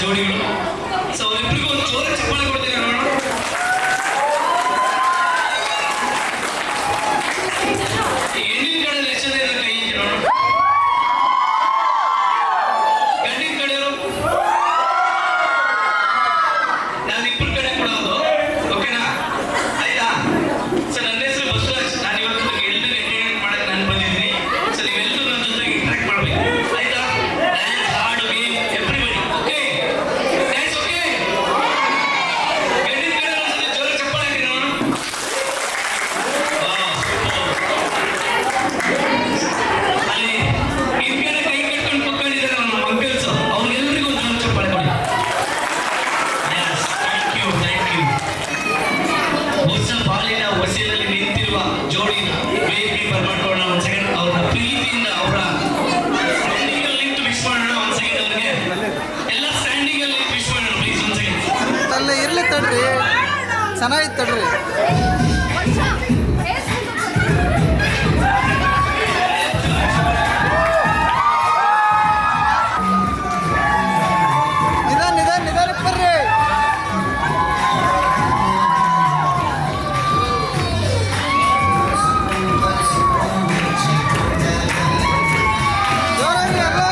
ಜೋಡಿಗಳು. ಸೊ ಅವರಿಬ್ಬರಿಗೂ ಒಂದು ಜೋರ ಚಪ್ಪಾಳೆ ಕೊಡ್ತೀನಿ ನೋಡೋಣ. ಹೆಣ್ಣಿನ ಕಡೆ ಎಷ್ಟು ಜನ ಕೈ ನೋಡೋಣ. ಗಂಡಿನ ಕಡೆಯವರು ನಾನಿಬ್ಬರ ಕಡೆ ಕೊಡೋದು, ಓಕೆನಾ? ಆಯ್ತಾ? ಸೊ ನನ್ನ ಹೆಸರು ಬಸವರಾಜ್. ನಾನು ಇವತ್ತು ಎಲ್ಲರೂ ಎಂಟರ್ಟೈನ್ಮೆಂಟ್ ಮಾಡಕ್ಕೆ ನಾನು ಬಂದಿದ್ದೀನಿ. ಸೊ ನೀವೆಲ್ಲರೂ ನನ್ನ ಜೊತೆಗೆ ಇಂಟ್ರಾಕ್ಟ್ ಮಾಡಬೇಕು, ಆಯ್ತಾ? ಡ್ಯಾನ್ಸ್, ಹಾಡು, game, everybody, okay? Dance okay? ಗಂಡಿನ ಕಡೆ ಒಂದ್ಸತಿ ಜೋರ ಚಪ್ಪಾಳೆ ಹಾಕಿ ನೋಡೋಣ. ಅಲ್ಲಿ ಹಿಂದ್ಗಡೆ ಕೈ ಕಟ್ಕೊಂಡು ಕೂತ್ಕೊಂಡಿದ್ದಾರೆ ನಮ್ಮ ಅಂಕಲ್ಸ್, ಅವ್ರಿಗೆಲ್ಲರಿಗೂ ಒಂದು ಜೋರ ಚಪ್ಪಾಳೆ ಕೊಡಿ. Thank you. ಹೊಸ ಬಾಳಿನ ಹೊಸದಲ್ಲಿ ನಿಂತಿರುವ ಜೋಡಿನ ವೇದಿಕೆ ಬರ್ಮಾಡ್ಕೊಳ್ಳೋಣ. ಒಂದು ಸೆಕೆಂಡ್ ಅವ್ರನ್ನ ಪ್ರೀತಿಯಿಂದ ಅವರ ಸ್ಟ್ಯಾಂಡಿಂಗ್ ಅಲ್ಲಿ ನಿಂತು ವಿಶ್ ಮಾಡೋಣ. ಒಂದು ಸೆಕೆಂಡ್ ಅವ್ರಿಗೆ ಎಲ್ಲ ಸ್ಟ್ಯಾಂಡಿಂಗ್ ಅಲ್ಲಿ ವಿಶ್ ಮಾಡೋಣ ಪ್ಲೀಸ್. ಒಂದು ಸೆಕೆಂಡ್ ಅಲ್ಲ ಇರ್ಲಿ ತಡ್ರಿ, ಚೆನ್ನಾಗಿತ್ತು ತಡ್ರಿ. ನಿಧಾನ ಬರ್ರಿ. ಜೋರಾಗಿ ಅಲ್ಲ.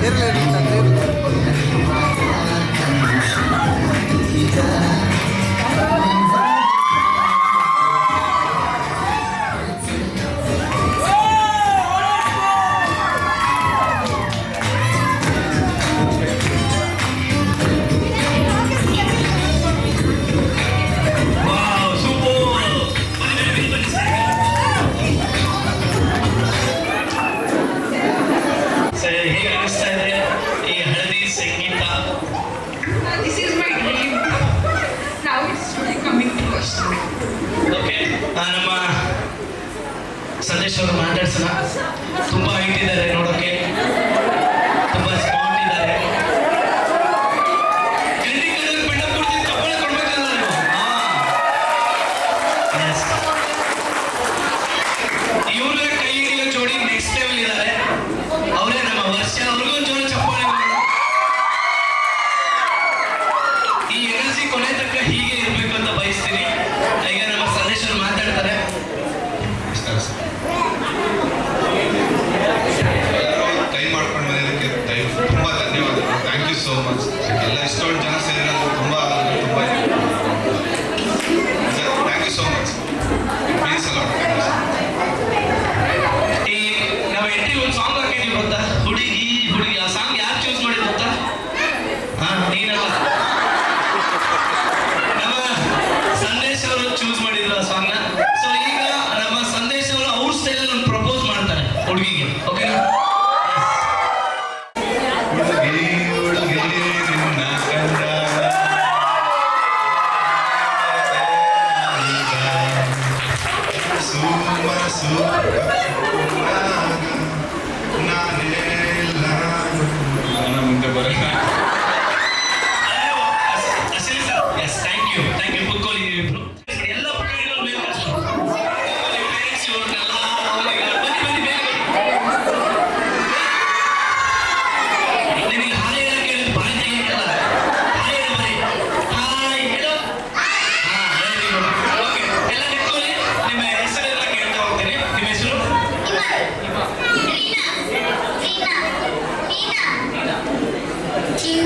ಇರ್ಲಿ ಹೇಗೆ ಅನಿಸ್ತಾ ಇದೆ ಈ ಹಳದಿ ಸಂಗೀತ? This is my dream. Now it's really coming to us. Okay, ನಮ್ಮ ಸಂದೇಶ್ ಅವರು ಮಾತಾಡ್ಸೋಣ. ತುಂಬಾ ಹೈಟ್ ಇದ್ದಾರೆ ನೋಡೋಕೆ, ತುಂಬಾ ಸ್ಮಾರ್ಟ್ ಇದ್ದಾರೆ. ಚಪ್ಪಾಳೆ ಕೊಡ್ಬೇಕಲ್ಲ ನೀವು? ಇವ್ರ ಕೈ ಹಿಡಿಯೋ ಜೋಡಿ ನೆಕ್ಸ್ಟ್ ಲೆವೆಲ್ ಇದ್ದಾರೆ. ಅವರೇ ನಮ್ಮ ವರ್ಷ. ಅವ್ರಿಗೂ ಜೋರ ಚಪ್ಪಾಳೆ. ಈ ಎನರ್ಜಿ ಕೊನೆ ತನಕ ಹೀಗೆ ಇರಬೇಕು ಅಂತ ಬಯಸ್ತೀನಿ. ಈಗ ನಮ್ಮ ಸಂದೇಶರು ಮಾತಾಡ್ತಾರೆ. ಟೈಮ್ ಮಾಡ್ಕೊಂಡು ಬಂದಿದ್ದಕ್ಕೆ ತುಂಬ ಧನ್ಯವಾದಗಳು. Thank you so much. ಎಲ್ಲ ಇಷ್ಟೊಂದು ಜನ ಸೇರಿರೋದು ತುಂಬ thank you so much. Please ಅಲ್ಲ ಈ ನಾವು ಎಂಟ್ರಿ ಒಂದು ಸಾಂಗ್ ಹಾಕಿದೀವಿ ಗೊತ್ತಾ? ಹುಡುಗಿ ಹುಡುಗಿ. ಆ ಸಾಂಗ್ ಯಾರು ಚೂಸ್ ಮಾಡಿದ್ರು ಗೊತ್ತಾ? ನೀನಲ್ಲ, ನಮ್ಮ ಸಂದೇಶ್ ಅವರು ಚೂಸ್ ಮಾಡಿದ್ರು ಆ ಸಾಂಗ್ನ. ಸೊ ಈಗ ನಮ್ಮ ಸಂದೇಶ್ ಅವರು ಅವ್ರ ಸ್ಟೈಲ್ ಒಂದು ಪ್ರಪೋಸ್ ಮಾಡ್ತಾರೆ ಹುಡುಗಿಗೆ, ಓಕೆನಾ? ಮುಂದೆ ಬರೋಣ. Yes, thank you. ಕೂತ್ಕೊಳ್ಳಿ ನೀವಿಬ್ರು. ಎಲ್ಲ ಪುಕ್ಕಡಿಗಳು ಮೇಲೆ ಪೇರೆಂಟ್ಸ್ ಇವ್ರನ್ನೆಲ್ಲ ಬನ್ನಿ ಬೇಗ. ನಿಮಗೆ ಹಾಯ್ ಹೇಳಕ್ಕೆ ಹೇಳಿದ್ ಬಾಯಿ ತೆಗಿಯಲ್ಲ. ಹಾಯ್ ಹೇಳಿ ಬನ್ನಿ. ಹಾಯ್ ಹೇಳೋ. Very good. ಓಕೆ, ಎಲ್ಲ ನಿಂತ್ಕೊಳ್ಳಿ. ನಿಮ್ಮ ಹೆಸರೆಲ್ಲ ಕೇಳ್ತಾ ಹೋಗ್ತೀನಿ. ನಿಮ್ಮ ಹೆಸರು? ಚಿನ್ನ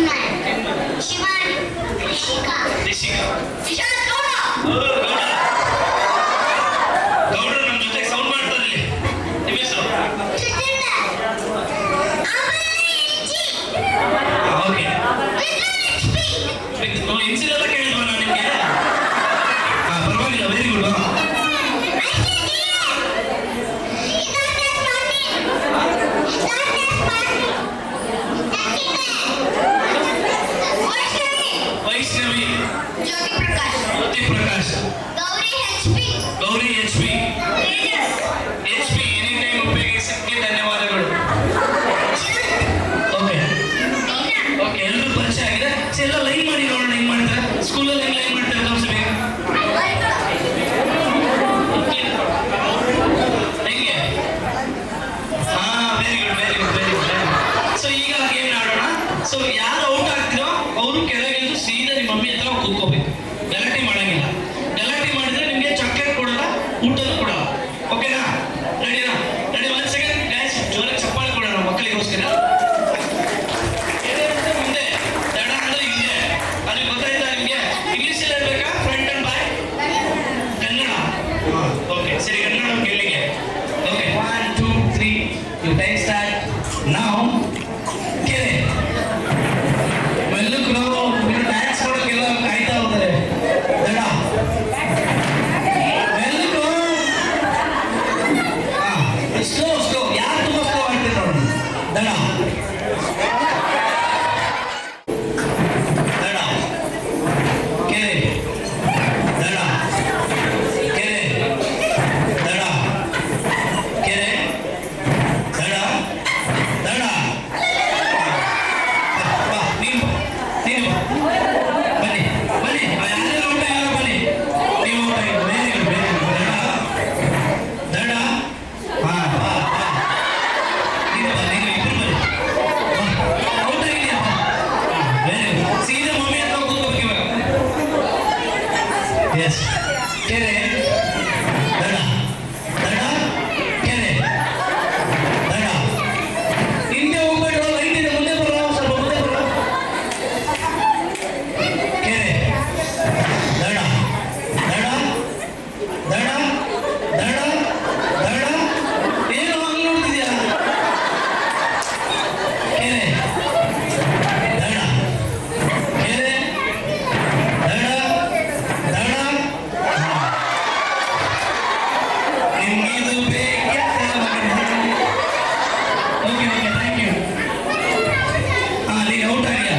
ನಿಮ್ಗಿದು ಬೇಕೆತ್ತ ಮಗನೇ. Okay okay thank you. ನೀನು ಔಟ್ ಆಗಿಯಾ?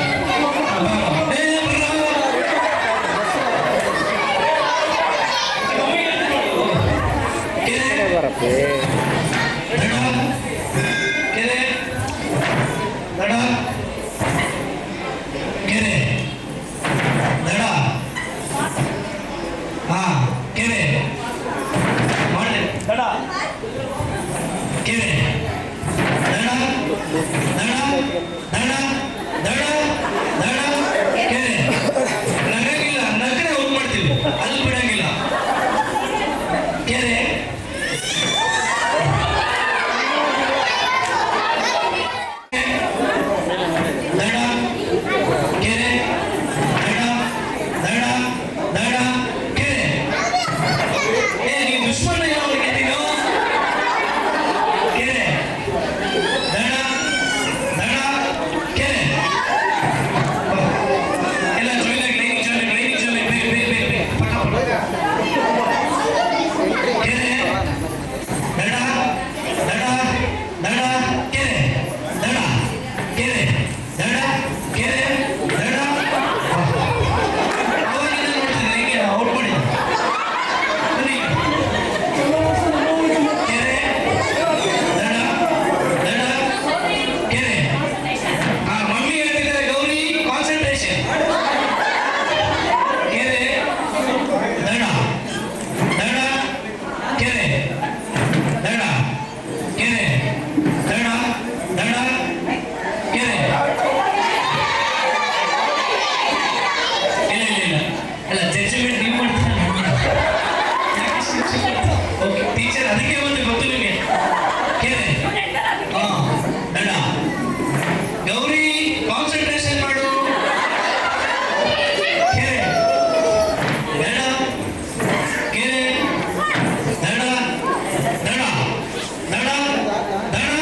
ನಗಂಗಿಲ್ಲ, ನಗರೆ ಔಟ್ ಮಾಡ್ತೀವಿ, ಅಲ್ಲಿ ಬಿಡಂಗಿಲ್ಲ. ಕೆರೆ ದಡ ಕೆರೆ ದಡ ದಡ ದಡ ಕೆರೆ. ನೀನು ದುಶ್ಮನ ಯಾವ್ರಿಗೆ ನೀನು? ಕೆರೆ ದಡ ದಡ ಕೆರೆ. ಎಲ್ಲ ಜೋಯ್ಲ ಗ್ರೈನಿಂಗ್ ಜೋಯ್ಲ ಬೇಗ ಪಟ ಪಟ. ಕೆರೆ ದಡ ದಡ ದಡ ಕೆರೆ ದಡ ಕೆರೆ ದಡ ಕೆರೆ ದಡ. ಅವಾಗಿಂದ ನೋಡ್ತಿದ್ದೆ ಹೇಗೆ ಔಟ್ ಮಾಡಿ. ಬನ್ನಿ. ಕೆರೆ ದಡ ದಡ ಕೆರೆ. ಮಮ್ಮಿ ಹೇಳ್ತಿದ್ದಾರೆ ಗೌರಿ ಕಾನ್ಸಂಟ್ರೇಷನ್. ಕೆರೆ ದಡ ದಡ ಕೆರೆ ದಡ ಕೆರೆ ದಡ ದಡ ಕೆರೆ. ಇಲ್ಲ ಇಲ್ಲ ಇಲ್ಲ ಅಲ್ಲ, ಜಡ್ಜ್ಮೆಂಟ್ ನೀವು ಮಾಡ್ತೀರಾ? ಓಕೆ ಟೀಚರ್, ಅದಕ್ಕೆ ಒಂದು ಗೊತ್ತು ನಿಮಗೆ. ಕೆರೆ ದಡ. ಗೌರಿ ಕಾನ್ಸಂಟ್ರೇಷನ್ ಮಾಡು. ಕೆರೆ ದಡ ಕೆರೆ ದಡ ದಡ ದಡ ದಡ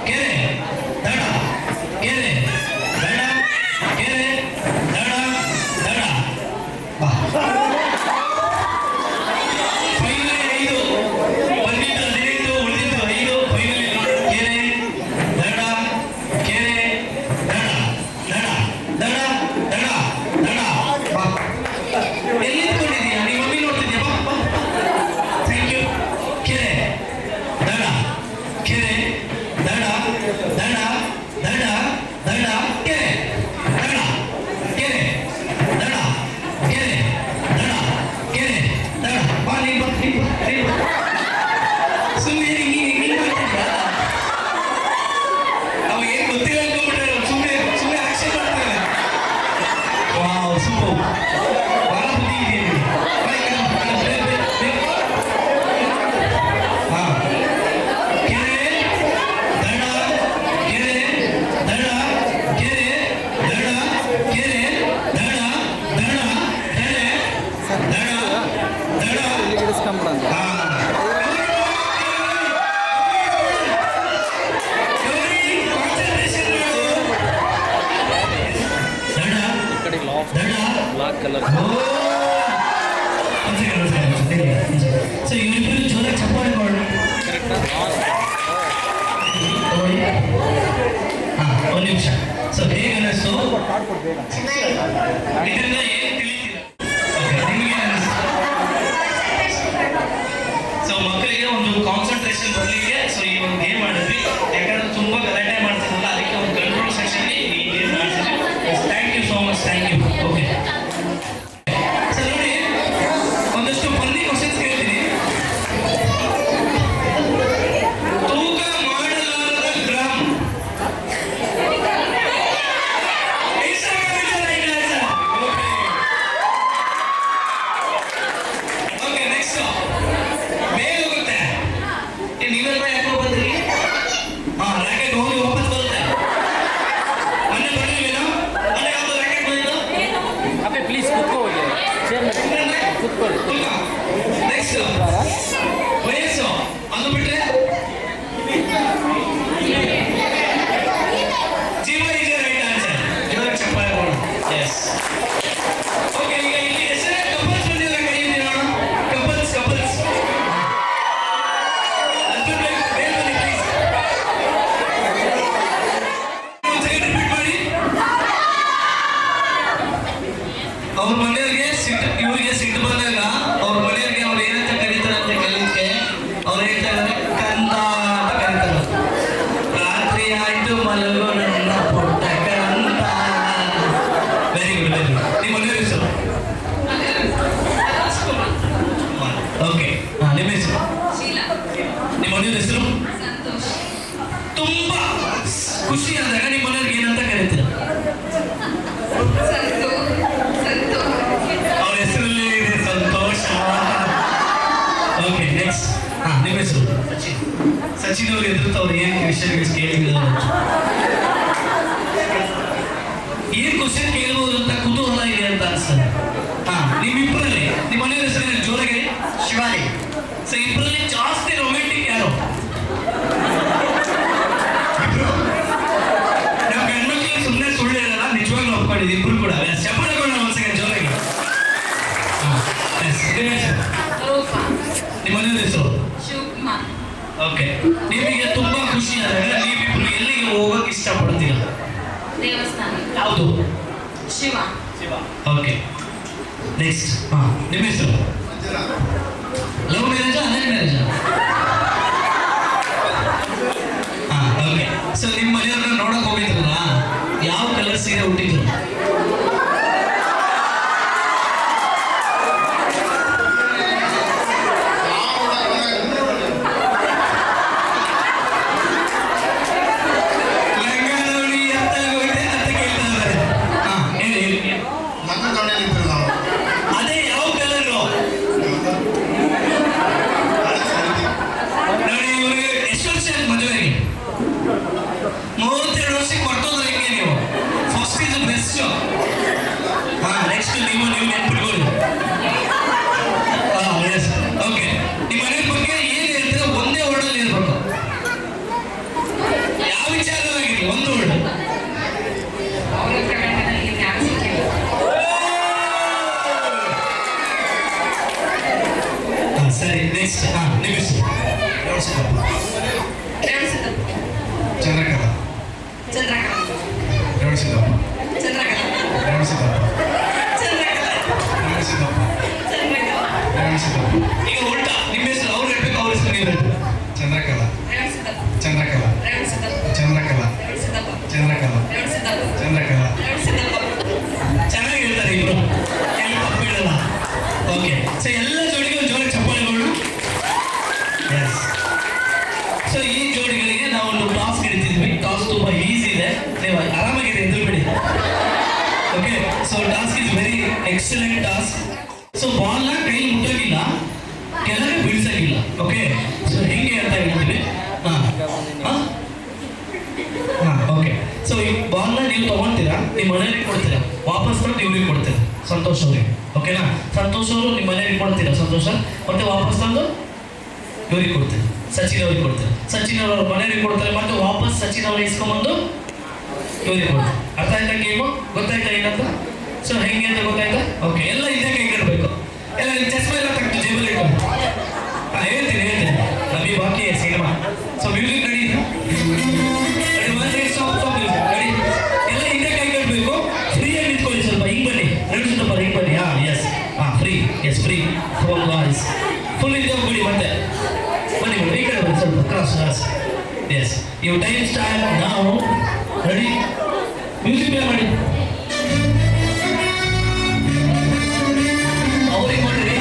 ಕೆರೆ ದಡ ಕೆರೆ ದಡ ಕೆರೆ ದಡ ದಡ. ಫೈನಲ್ 5 ಬಂದಿದ್ದು 15, ಉಳಿದಿದ್ದು 5. ಫೈನಲ್ ಕೆರೆ ದಡ ಕೆರೆ ದಡ ದಡ ದಡ ದಡ ದಡ. ಎಲ್ಲಿ ನಿಂತ್ಕೊಂಡಿದ್ದೀಯಾ? ನೀವು ಮಮ್ಮಿ ನೋಡ್ತಿದ್ಯಾ? ಬಾ ಥ್ಯಾಂಕ್ ಯು. ಕೆರೆ ದಡ ಕೆರೆ ದಡ ದಡ ದಡ ದಡ ಕೆರೆ ದಡ ಕೆರೆ ದಡ ಕೆರೆ ದಡ ಕೆರೆ ದಡ. ಬಾ ನೀನು ಬಾ ನೀನು ಬಾ ನೀನು ಬಾ. ಸುಮ್ಮನೆ ಹಿಂಗೆ ಮಾಡ್ತಿದ್ಯಾ? ಅವಾಗ ಏನು ಗೊತ್ತಿಲ್ಲ ಅನ್ಕೊಂಡ್ಬಿಟ್ರೆ ಸುಮ್ಮನೆ ಸುಮ್ಮನೆ ಆಕ್ಷನ್ ಮಾಡ್ತಾರೆ. ವಾವ್ ಸೂಪರ್, ಭಾಳ ಬುದ್ಧಿ ಇದೆ ನಿಮಗೆ. ಕೆರೆ ದಡ ಕೆರೆ ದಡ ಕೆರೆ ದಡ ಕೆರೆ ದಡ ದಡ ಕೆರೆ ದಡ ದಡ. ಇಲ್ಲಿಗೆ ಇಡಿಸ್ಕೊಂಬಿಡಂತ. ಬ್ಲಾಕ್ ಕಲರ್ ಸೊ ಇವರಿಬ್ಬರು ಜೋರಾಗಿ ಚಪ್ಪಾಳೆ ಮಾಡು. ಒಂದು ನಿಮಿಷ. ಸೊ ಹೇಗೆ ಅನ್ನಿಸ್ತು? ಇದರಿಂದ ಏನು ತಿಳಿತೀರ? ನಿಮಗೆ ಸೊ ಮಕ್ಕಳಿಗೆ ಒಂದು ಕಾನ್ಸಂಟ್ರೇಷನ್ ಬರಲಿಕ್ಕೆ ಸೊ ಈ ಒಂದು ಗೇಮ್ ಮಾಡಿದ್ವಿ. ಯಾಕಂದ್ರೆ ತುಂಬಾ ಗಲಾಟೆ ಮಾಡ್ತಿರಲ್ಲ, ಅದಕ್ಕೆ ಒಂದು ಕಂಟ್ರೋಲ್ ಸೆಕ್ಷನ್ ಈ ಗೇಮ್ ಮಾಡ್ತಿದ್ವಿ. Thank you so much, thank you. Okay sir, ನೋಡಿ ಒಂದಷ್ಟು ಫನ್ನಿ ಕ್ವಶನ್ಸ್ ಕೇಳ್ತೀನಿ. ತೂಕ ಮಾಡಲಾರದ ಗ್ರಾಮ್. Okay next. ಬೇಗ ಹೋಗುತ್ತೆ. ನೀವೆಲ್ಲ ಯಾಕೋ ಬಂದ್ರಿ? ಓಕೆ ನೆಕ್ಸ್ಟ್ ನಿಮ್ಮ ಹೆಸರು ಸಚಿನ್ ಅವರು ಎದುರುತ್ತವ್ರು ಏನು ವಿಷಯಗಳು ಕೇಳಿದ್ರು ಏನ್ ಕ್ವಶನ್ ಕೇಳ್ಬೋದು ಅಂತ ಕುತೂಹಲ ಇದೆ ಅಂತ ಅನ್ಸ್ತದೆ. ನಿಮ್ಮಿಬ್ಬರಲ್ಲಿ ನಿಮ್ಮ ಮನೆಯ ಹೆಸರು ಜೋರಾಗಿ ಶಿವಾಲಿ. ಸೊ ಇಬ್ಬರಲ್ಲಿ ಜಾಸ್ತಿ ರೊಮ್ಯಾಂಟಿಕ್ ಯಾರು? ಇಬ್ರು ನಮ್ಮ ಗಂಡ್ಮಕ್ಳಿಗೆ ಸುಮ್ಮನೆ ಸುಳ್ಳು ಹೇಳಲ್ಲ, ನಿಜವಾಗ್ಲೂ ಒಪ್ಕೊಂಡಿದ್ದು ಇಬ್ರು ಕೂಡ. ಚಪ್ಪಳಗಳು ಒಂದು ಸೆಕೆಂಡ್ ಜೋರಾಗಿ. ರೂಪಾ. ನಿಮ್ಮ ಮನೆಯ ಹೆಸರು ಶಿವಕುಮಾರ್. ಓಕೆ. ನಿಮಗೆ ತುಂಬಾ ಖುಷಿ ಆದಾಗ ನೀವಿಬ್ರು ಎಲ್ಲಿಗೆ ಹೋಗಕ್ಕೆ ಇಷ್ಟಪಡ್ತೀರಾ? ದೇವಸ್ಥಾನ. ಯಾವುದು? ಶಿವ. ಓಕೆ ನೆಕ್ಸ್ಟ್ ನಿಮ್ಮ ಹೆಸರು? ಲವ್ ಮ್ಯಾರೇಜಾ ಅರೇಂಜ್ ಮ್ಯಾರೇಜಾ? ಓಕೆ. ಸೊ ನಿಮ್ಮ ಮನೆಯವ್ರನ್ನ ನೋಡಕ್ ಹೋಗಿದ್ರಲ್ಲ, ಯಾವ ಕಲರ್ ಸೀರೆ ಹುಟ್ಟಿದ್ರು? ಅದೇ ಯಾವ ಕಲರ್ ನೋಡಿ. ಇವ್ರಿಗೆ ಎಷ್ಟು ವರ್ಷ ಆಯ್ತು ಮದುವೆಗೆ? 32 ವರ್ಷಕ್ಕೆ ಕೊಟ್ಟೋದ್ರೆ ಹೆಂಗೆ ನೀವು? First is best. ನೆಕ್ಸ್ಟ್ ನೀವು ನೆನ್ಪಿಟ್ಕೊಳ್ಳಿ. Yes okay. ನಿಮ್ಮ ಮನೆ ಬಗ್ಗೆ ಏನು ಹೇಳ್ತೀರಾ? ಒಂದೇ ವರ್ಡಲ್ಲಿ ಇರ್ಬೇಕು. ಯಾವ ವಿಚಾರವಾಗಿರಲಿ ಒಂದು ವರ್ಡ್. ಅವರ ಪ್ರಕರಣದಲ್ಲಿ ಯಾರು ಸಿಕ್ಕಿಲ್ಲ. ಸರಿ ನೆಕ್ಸ್ಟ್ ನಿಮ್ಮ ಹೆಸರು? ರೇವಣಸಿದ್ದಪ್ಪ. ಚಂದ್ರಕಲಾ. ಚಂದ್ರಕಲಾ. ರೇವಣಸಿದ್ದಪ್ಪ. ಚಂದ್ರಕಲಾ. ರೇವಣಸಿದ್ದಪ್ಪ. ಚಂದ್ರಕಲಾ. ರೇವಣಸಿದ್ದಪ್ಪ. ಚಂದ್ರಕಲಾ. ರೇವಣಸಿದ್ದಪ್ಪ. ಈಗ ಉಲ್ಟಾ ನಿಮ್ಮ ಹೆಸರು ಅವ್ರು ಹೇಳ್ಬೇಕು, ಅವ್ರ ಹೆಸರು ನೀವು ಹೇಳ್ಬೇಕು. ಚಂದ್ರಕಲಾ. ರೇವಣಸಿದ್ದಪ್ಪ. ಚಂದ್ರಕಲಾ. ರೇವಣಸಿದ್ದಪ್ಪ. ಚಂದ್ರಕಲಾ. ರೇವಣಸಿದ್ದಪ್ಪ. ಚಂದ್ರಕಲಾ. ರೇವಣಸಿದ್ದಪ್ಪ. ಚಂದ್ರಕಲಾ. ರೇವಣಸಿದ್ದಪ್ಪ. ಚೆನ್ನಾಗಿ ಹೇಳ್ತಾರೆ ಇಬ್ರು, ಏನು ತಪ್ಪು ಹೇಳಲ್ಲ. ಓಕೆ. ಸೊ ಎಲ್ಲ ಜೋಡಿಗಳು ಜೋಡಿ ಚಪ್ಪಾಳೆಗಳು. ಎಸ್. ಸೊ ಈ ಜೋಡಿಗಳಿಗೆ ನಾವು ಒಂದು ಟಾಸ್ಕ್ ಹಿಡಿತಿದ್ವಿ. ಟಾಸ್ಕ್ ತುಂಬಾ ಈಸಿ ಇದೆ, ನೀವು ಆರಾಮಾಗಿದೆ ಎದುರುಬಿಡಿ. Okay. So task is very excellent task. So ಬಾಲ್ನ ಕೈ ಮುಟ್ಟೋಗಿಲ್ಲ, ಕೆಳಗೆ ಬೀಳ್ಸಂಗಿಲ್ಲ. ಓಕೆ. ಸೊ ಹೆಂಗೆ ಅಂತ ಹೇಳ್ತೀವಿ. ಓಕೆ. ಸೊ ಈ ಬಾಲ್ನ ನೀವು ತಗೊಳ್ತೀರಾ, ನಿಮ್ಮ ಮನೆಯಲ್ಲಿ ಕೊಡ್ತೀರಾ, ವಾಪಸ್ ತಂದು ಇವ್ರಿಗೆ ಕೊಡ್ತೀರಾ, ಸಂತೋಷ್ ಅವ್ರಿಗೆ. ಓಕೆನಾ? ಸಂತೋಷ್ ಅವರು ನಿಮ್ಮ ಮನೆಯಲ್ಲಿ ಕೊಡ್ತೀರಾ ಸಂತೋಷ, ಮತ್ತೆ ವಾಪಸ್ ತಂದು ಇವ್ರಿಗೆ ಕೊಡ್ತೀರಾ, ಸಚಿನ್ ಅವ್ರಿಗೆ ಕೊಡ್ತೀರಾ. ಸಚಿನ್ ಅವ್ರ ಮನೆಯಲ್ಲಿ ಕೊಡ್ತಾರೆ, ಮತ್ತೆ ವಾಪಸ್ ಸಚಿನ್ ಅವ್ರಿಗೆ ಇಸ್ಕೊಂಬಂದು ಇವ್ರಿಗೆ ಕೊಡ್ತಾರೆ. ಅರ್ಥ ಆಯ್ತಾ ಗೇಮು? ಗೊತ್ತಾಯ್ತಾ ಏನಂತ? ಸೊ ಹೆಂಗೆ ಅಂತ ಗೊತ್ತಾಯ್ತಾ? ಓಕೆ. ಎಲ್ಲ ಇದೇ ಕೈ ಕಟ್ಬೇಕು. ಎಲ್ಲ ಚಸ್ಮಾ ಎಲ್ಲ ತಗ್ದು ಜೇಬಲ್ಲಿ ಇಟ್ಕೊಂಡು ಹೇಳ್ತೀನಿ ನಮಗೆ ಬಾಕಿ cinema. So music ready ready ಎಲ್ಲ ಹಿಂದೆ ಕೈ ಕಟ್ಟಬೇಕು. ಫ್ರೀಯಾಗಿ ನಿಂತ್ಕೊಳ್ಳಿ, ಸ್ವಲ್ಪ ಹಿಂಗೆ ಬನ್ನಿ. ನಡೆಸುತ್ತಪ್ಪ ಹಿಂಗೆ ಬನ್ನಿ. Yes free. Yes free. Full ಹಿಂದೆ ಹೋಗ್ಬಿಡಿ. ಮತ್ತೆ ಬನ್ನಿ ಈ ಕಡೆ ಬನ್ನಿ, ಸ್ವಲ್ಪ ಕ್ರಾಸ್. ಎಸ್ ಇವು ಟೈಮ್ ಸ್ಟಾರ್ಟ್. ನಾವು ರೆಡಿ. ಮ್ಯೂಸಿಕ್ ಪ್ಲೇ ಮಾಡಿ. ಅವ್ರಿಗೆ ಮಾಡಿರಿ.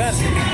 Yes.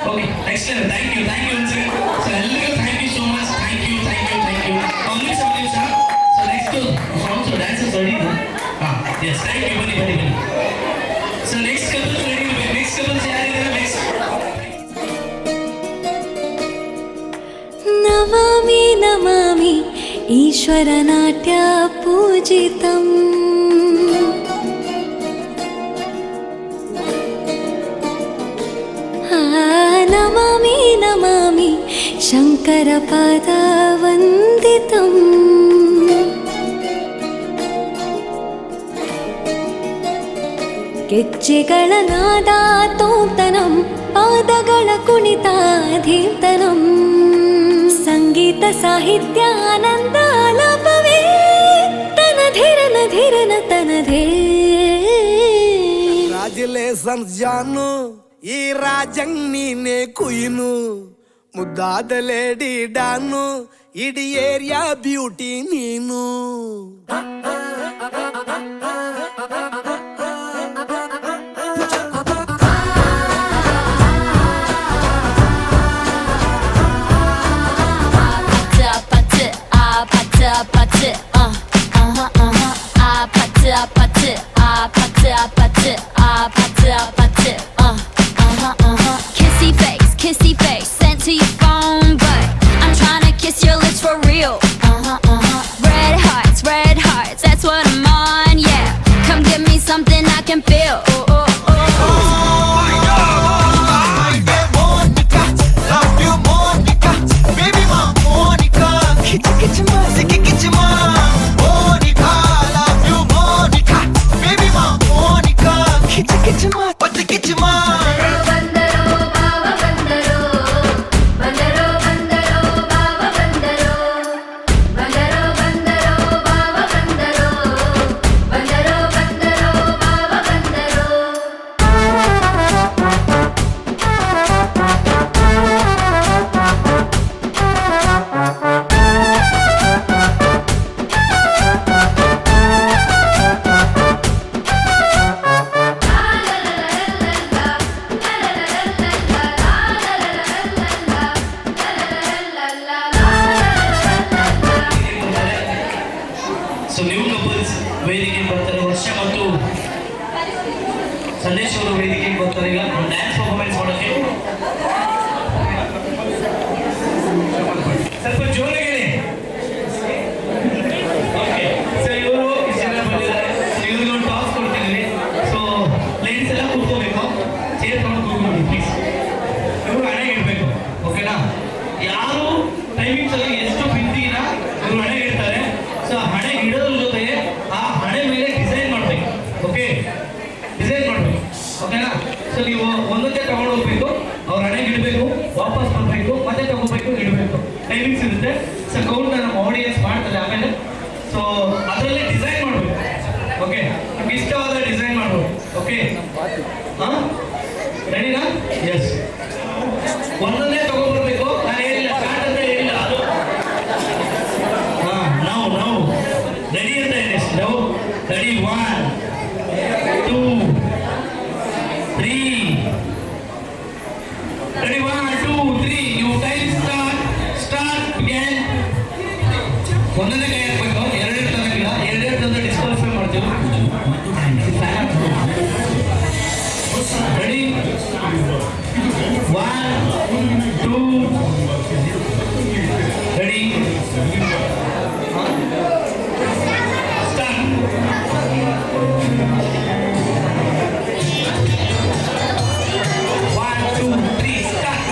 Okay next thank you so ಎಲ್ಲರಿಗೂ thank you so much thank you ಒಂದು ನಿಮಿಷ so next songs dances ready ಹಾಂ ಎಸ್ ಥ್ಯಾಂಕ್ ಯು ಬನ್ನಿ so next couples ready next couples ಯಾರಿದ್ದಾರೆ ನೆಕ್ಸ್ಟ್ ನಮಾಮಿ ನಮಾಮಿ ಈಶ್ವರನಾಟ್ಯ ಪೂಜಿತಂ ನಮಾಮಿ ನಮಾಮಿ ಶಂಕರ ಪದ ವಂದಿತಂ ಗೆಜ್ಜೆಗಳ ನಾದ ತೋಂತನಂ ಪಾದಗಳ ಕುಣಿತ ಧೀರ್ತನಂ ಸಂಗೀತ ಸಾಹಿತ್ಯ ಆನಂದ ಆಲಾಪವೇ ತನಧೀರನ ತನಧೇ ರಾಜಲೇಸನ್ ಜಾನು ಈ ರಾಜಂಗ್ ನೀನೆ ಕುಯ್ನು ಮುದ್ದಾದ ಲೇಡಿ ಡಾನು ಇಡೀ ಏರಿಯಾ ಬ್ಯೂಟಿ ನೀನು Kissy face sent to your phone, but I'm tryna kiss your lips for real. Red hearts, that's what I'm on, yeah. Come give me something I can feel. So new couples ವೇದಿಕೆಗೆ ಬರ್ತಾರೆ ವರ್ಷ ಮತ್ತು ಸಂದೇಶ್ ಅವರು ವೇದಿಕೆಗೆ ಬರ್ತಾರೆ ಈಗ dance performance ಮಾಡೋಕ್ಕೆ ಸ್ವಲ್ಪ ಜೋರಾಗಿ ಹೇಳಿ ಓಕೆ ಸೊ ಇವರು ಇಷ್ಟು ಜನ ಬಂದಿದ್ದಾರೆ ಇವ್ರಿಗೆ ಒಂದು ಟಾಸ್ ಕೊಡ್ತಿದ್ವಿ ಸೊ ಲೇಡೀಸ್ ಎಲ್ಲ ಕೂತ್ಕೋಬೇಕು ಚೇರ್ ತಗೊಂಡು ಕೂತ್ಕೊಳ್ಳಿ ಪ್ಲೀಸ್ ಇವರು ಹಣೆಗೆ ಇಡಬೇಕು ಓಕೆನಾ ಯಾರು ಟೈಮಿಂಗ್ಸ್ ಅಲ್ಲಿ ಎಷ್ಟು ಬಿಂದಿನ ಇವರು ಹಣೆಗೆ ಇಡ್ತಾರೆ ಸೊ ಹಣೆಗೆ ಇಡೋದ್ರ ಜೊತೆಗೆ ಆ ಹಣೆ ಮೇಲೆ ಡಿಸೈನ್ ಮಾಡಬೇಕು ಓಕೆ ಡಿಸೈನ್ ಮಾಡಬೇಕು ಓಕೆನಾ ಸೊ ನೀವು ಒಂದೊಂದೇ ತಗೊಂಡು ಹೋಗ್ಬೇಕು ಅವ್ರ ಹಣೆಗೆ ಇಡಬೇಕು ವಾಪಸ್ ಬರಬೇಕು ಮತ್ತೆ ತಗೋಬೇಕು ಇಡಬೇಕು ಟೈಮಿಂಗ್ಸ್ ಇರುತ್ತೆ ಸೊ ಕೌಂಟ್ ನಮ್ಮ ಆಡಿಯನ್ಸ್ ಮಾಡ್ತಾರೆ ಆಮೇಲೆ ಸೊ ಅದರಲ್ಲಿ ಡಿಸೈನ್ ಮಾಡಬೇಕು ಓಕೆ ನಿಮ್ಗೆ ಇಷ್ಟವಾದ ಡಿಸೈನ್ ಮಾಡ್ಬೋದು ಓಕೆ ಹಾಂ ರೆಡಿನಾ ಎಸ್ ಒಂದೊಂದೇ ತಗೊಂಡ್ಬರ್ಬೇಕು ನಾನು ಹೇಳಿಲ್ಲ ಸ್ಟಾರ್ಟ್ ಅಂತ ಹೇಳಿಲ್ಲ ಅದು ಹಾಂ ನಾವು ರೆಡಿ ಅಂತ ಹೇಳಿ ನಾವು ready 1 2 3 ready 1 2 3 you time start begin ಒಂದೊಂದೇ ಕೈ ಹಾಕ್ಬೇಕು ಎರಡೆರಡು ತಂದಿಲ್ಲ ಎರಡೆರಡು ತಂದು ಡಿಸ್ಕ್ವಾಲಿಫೈ ಮಾಡ್ತೀವಿ ready 1 2 ready start 1 2 3 start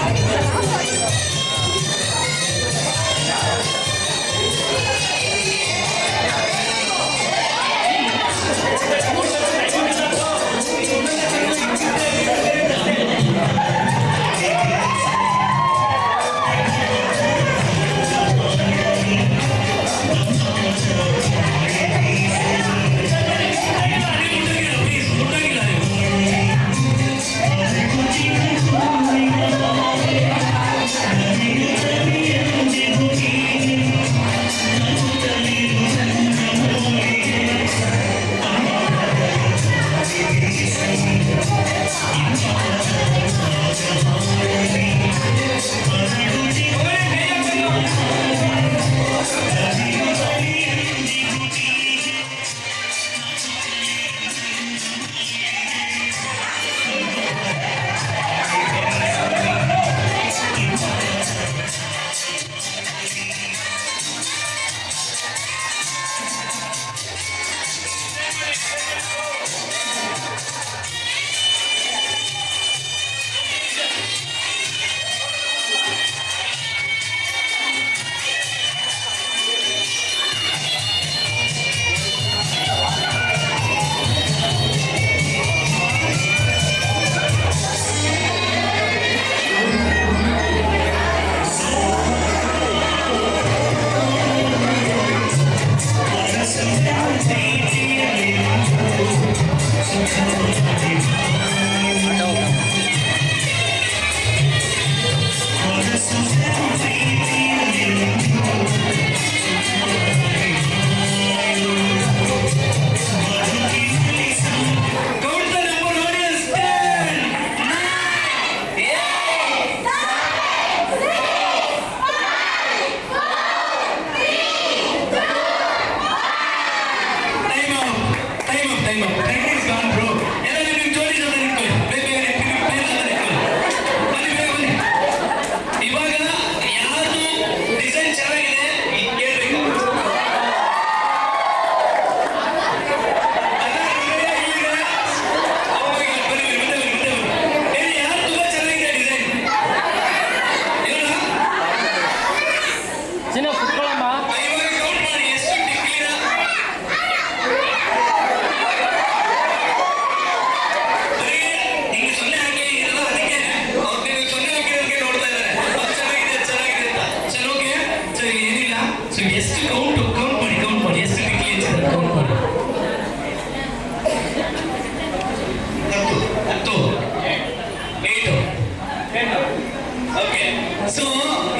so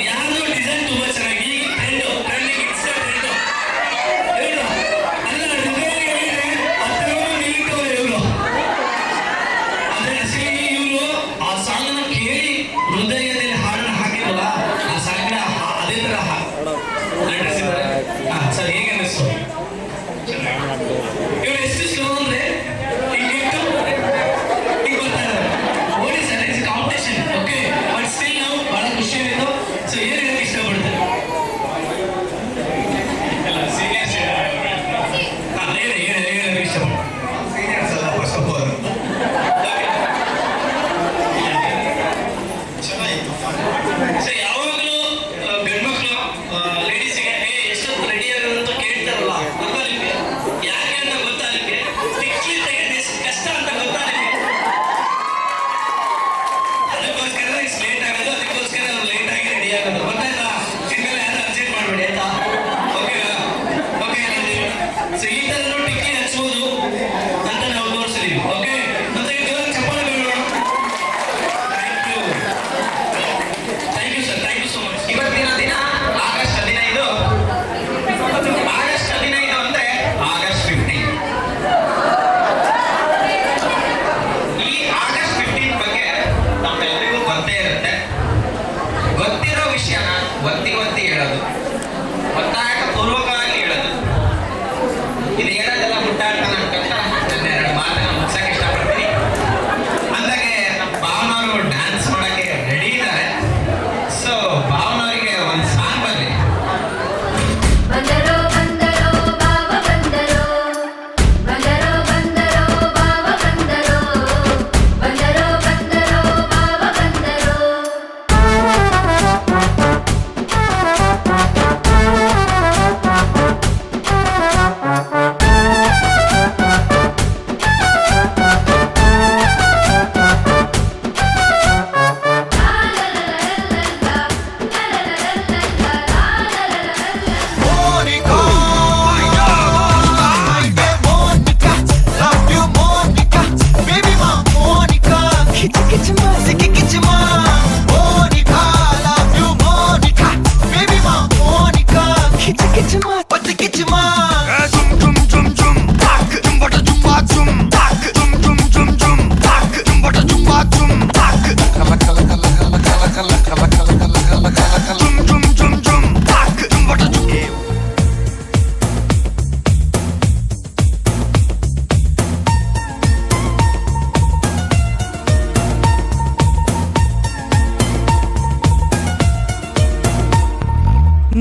ಯಾರ್ದು ಡಿಸೈನ್ ತುಂಬಾ ಚೆನ್ನಾಗಿ ಟ್ರೆಂಡಿಂಗ್ ಇಟ್ಸ್ ಟ್ರೆಂಡ್ ಏನು ಅಲ್ಲ ಇವರು ಅದೇ ಅಸಲಿ ಇವರು ಆ ಸಾಂಗ್ನ ಕೇಳಿ ಹೃದಯದಲ್ಲಿ ಹಾಡನ್ನ ಹಾಕಿರಲ್ಲ ಆ ಸಾಂಗ್ನ ಅದೇ ತರ ನಟಿಸಿದ್ದಾರೆ. ಸರ್ ಹೇಗೆ ಅನ್ನಿಸ್ತು? ಇವ್ರು ಎಷ್ಟು ಸ್ಲೋ ಅಂದ್ರೆ ಈಗ ಗೊತ್ತಾಗ ಓಡಿ sir it's competition okay but still ನಾವು ಬಹಳ ಖುಷಿ ಆಯಿತು. ಸೊ ಏನು ಹೇಳಕ್ಕೆ ಇಷ್ಟಪಡ್ತಾರೆ? ಎಲ್ಲ ಸೀನಿಯರ್ಸ್ ಏನು ಇಷ್ಟಪಡ್ತಾರೆ? ಸೀನಿಯರ್ಸ್ ಅಲ್ಲ ಫಸ್ಟ್ ಆಫ್ ಆಲ್ ಸೊ ಯಾವಾಗಲೂ ಗಂಡ್ಮಕ್ಳು ಲೇಡೀಸ್ಗೆ ಎಷ್ಟೊತ್ತು ರೆಡಿ ಆಗೋದು ಅಂತ ಕೇಳ್ತಾರಲ್ಲ ಗೊತ್ತಾ ನಿಮಗೆ? ಯಾಕೆ ಅಂತ ಗೊತ್ತಾ ನಿಮಗೆ? ಟಿಕ್ಲಿ ತೆಗೆದು ಎಷ್ಟು ಕಷ್ಟ ಅಂತ ಗೊತ್ತಾ ನಿಮಗೆ? ಅದಕ್ಕೋಸ್ಕರ ಇಷ್ಟು ಲೇಟ್ ಆಗೋದು, ಅದಕ್ಕೋಸ್ಕರ ಅವ್ರು ಲೇಟ್ ಆಗಿ ರೆಡಿ ಆಗೋದು ಗೊತ್ತಾಯ್ತಾ? ಇನ್ಮೇಲೆ ಯಾರು ಅರ್ಜೆಂಟ್ ಮಾಡಬೇಡಿ ಆಯ್ತಾ? ಓಕೆನಾ? ಓಕೆ ಸೊ ಈ ಥರ ಟಿಕ್ಲಿ ಹಚ್ಬೋದು ಅಂತ ನಾವು ತೋರಿಸ್ತೀವಿ. ಓಕೆ ಮತ್ತೆ ಜೋರಾಗಿ ಚಪ್ಪಾಳೆ ಬೇಡ. Thank you sir, thank you so much. ಇವತ್ತಿನ ದಿನ ಆಗಸ್ಟ್ 15. ಆಗಸ್ಟ್ 15 ಅಂದ್ರೆ ಆಗಸ್ಟ್ 15. ಈ ಆಗಸ್ಟ್ 15 ಬಗ್ಗೆ ನಮ್ಮೆಲ್ಲರಿಗೂ ಗೊತ್ತೇ ಇರುತ್ತೆ. ಗೊತ್ತಿರೋ ವಿಷಯನ ಒತ್ತಿ ಹೇಳೋದು, ಒತ್ತಾಯ ಪೂರ್ವಕವಾಗಿ ಹೇಳೋದು, ಇದು ಹೇಳೋದೆಲ್ಲ ಮುಟ್ಟಾಡ್ತಾನೆ ಅನ್ಕೊಂತ ನನ್ನ ಎರಡು ಮಾತನ್ನ ಮುಗಿಸಕ್ಕೆ ಇಷ್ಟಪಡ್ತೀನಿ. ಅಂದಾಗೆ ನಮ್ಮ ಭಾವನವರು ಡ್ಯಾನ್ಸ್ ಮಾಡೋಕ್ಕೆ ರೆಡಿ ಇದ್ದಾರೆ. ಸೊ ಭಾವನವರಿಗೆ ಒಂದು ಸಾಂಗ್ ಬರಲಿ. ಬಂದರೋ ಬಂದರೋ ಬಾವ ಬಂದರೋ ಬಂದರೋ ಬಂದರೋ ಬಾವ ಬಂದರೋ ಬಂದರೋ ಬಂದರೋ ಬಾವ ಬಂದರೋ Monica, Monica, love you Monica, baby ma Monica, kichima, kichima, Monica, love you Monica, baby ma Monica, kichima, kichima. Jum jum jum jum, tak, jum bata jum ba jum, tak, jum jum jum jum, tak, jum bata jum ba jum, tak. Kala kala kala kala kala kala kala kala kala kala kala. Jum jum jum jum, tak, jum bata jum.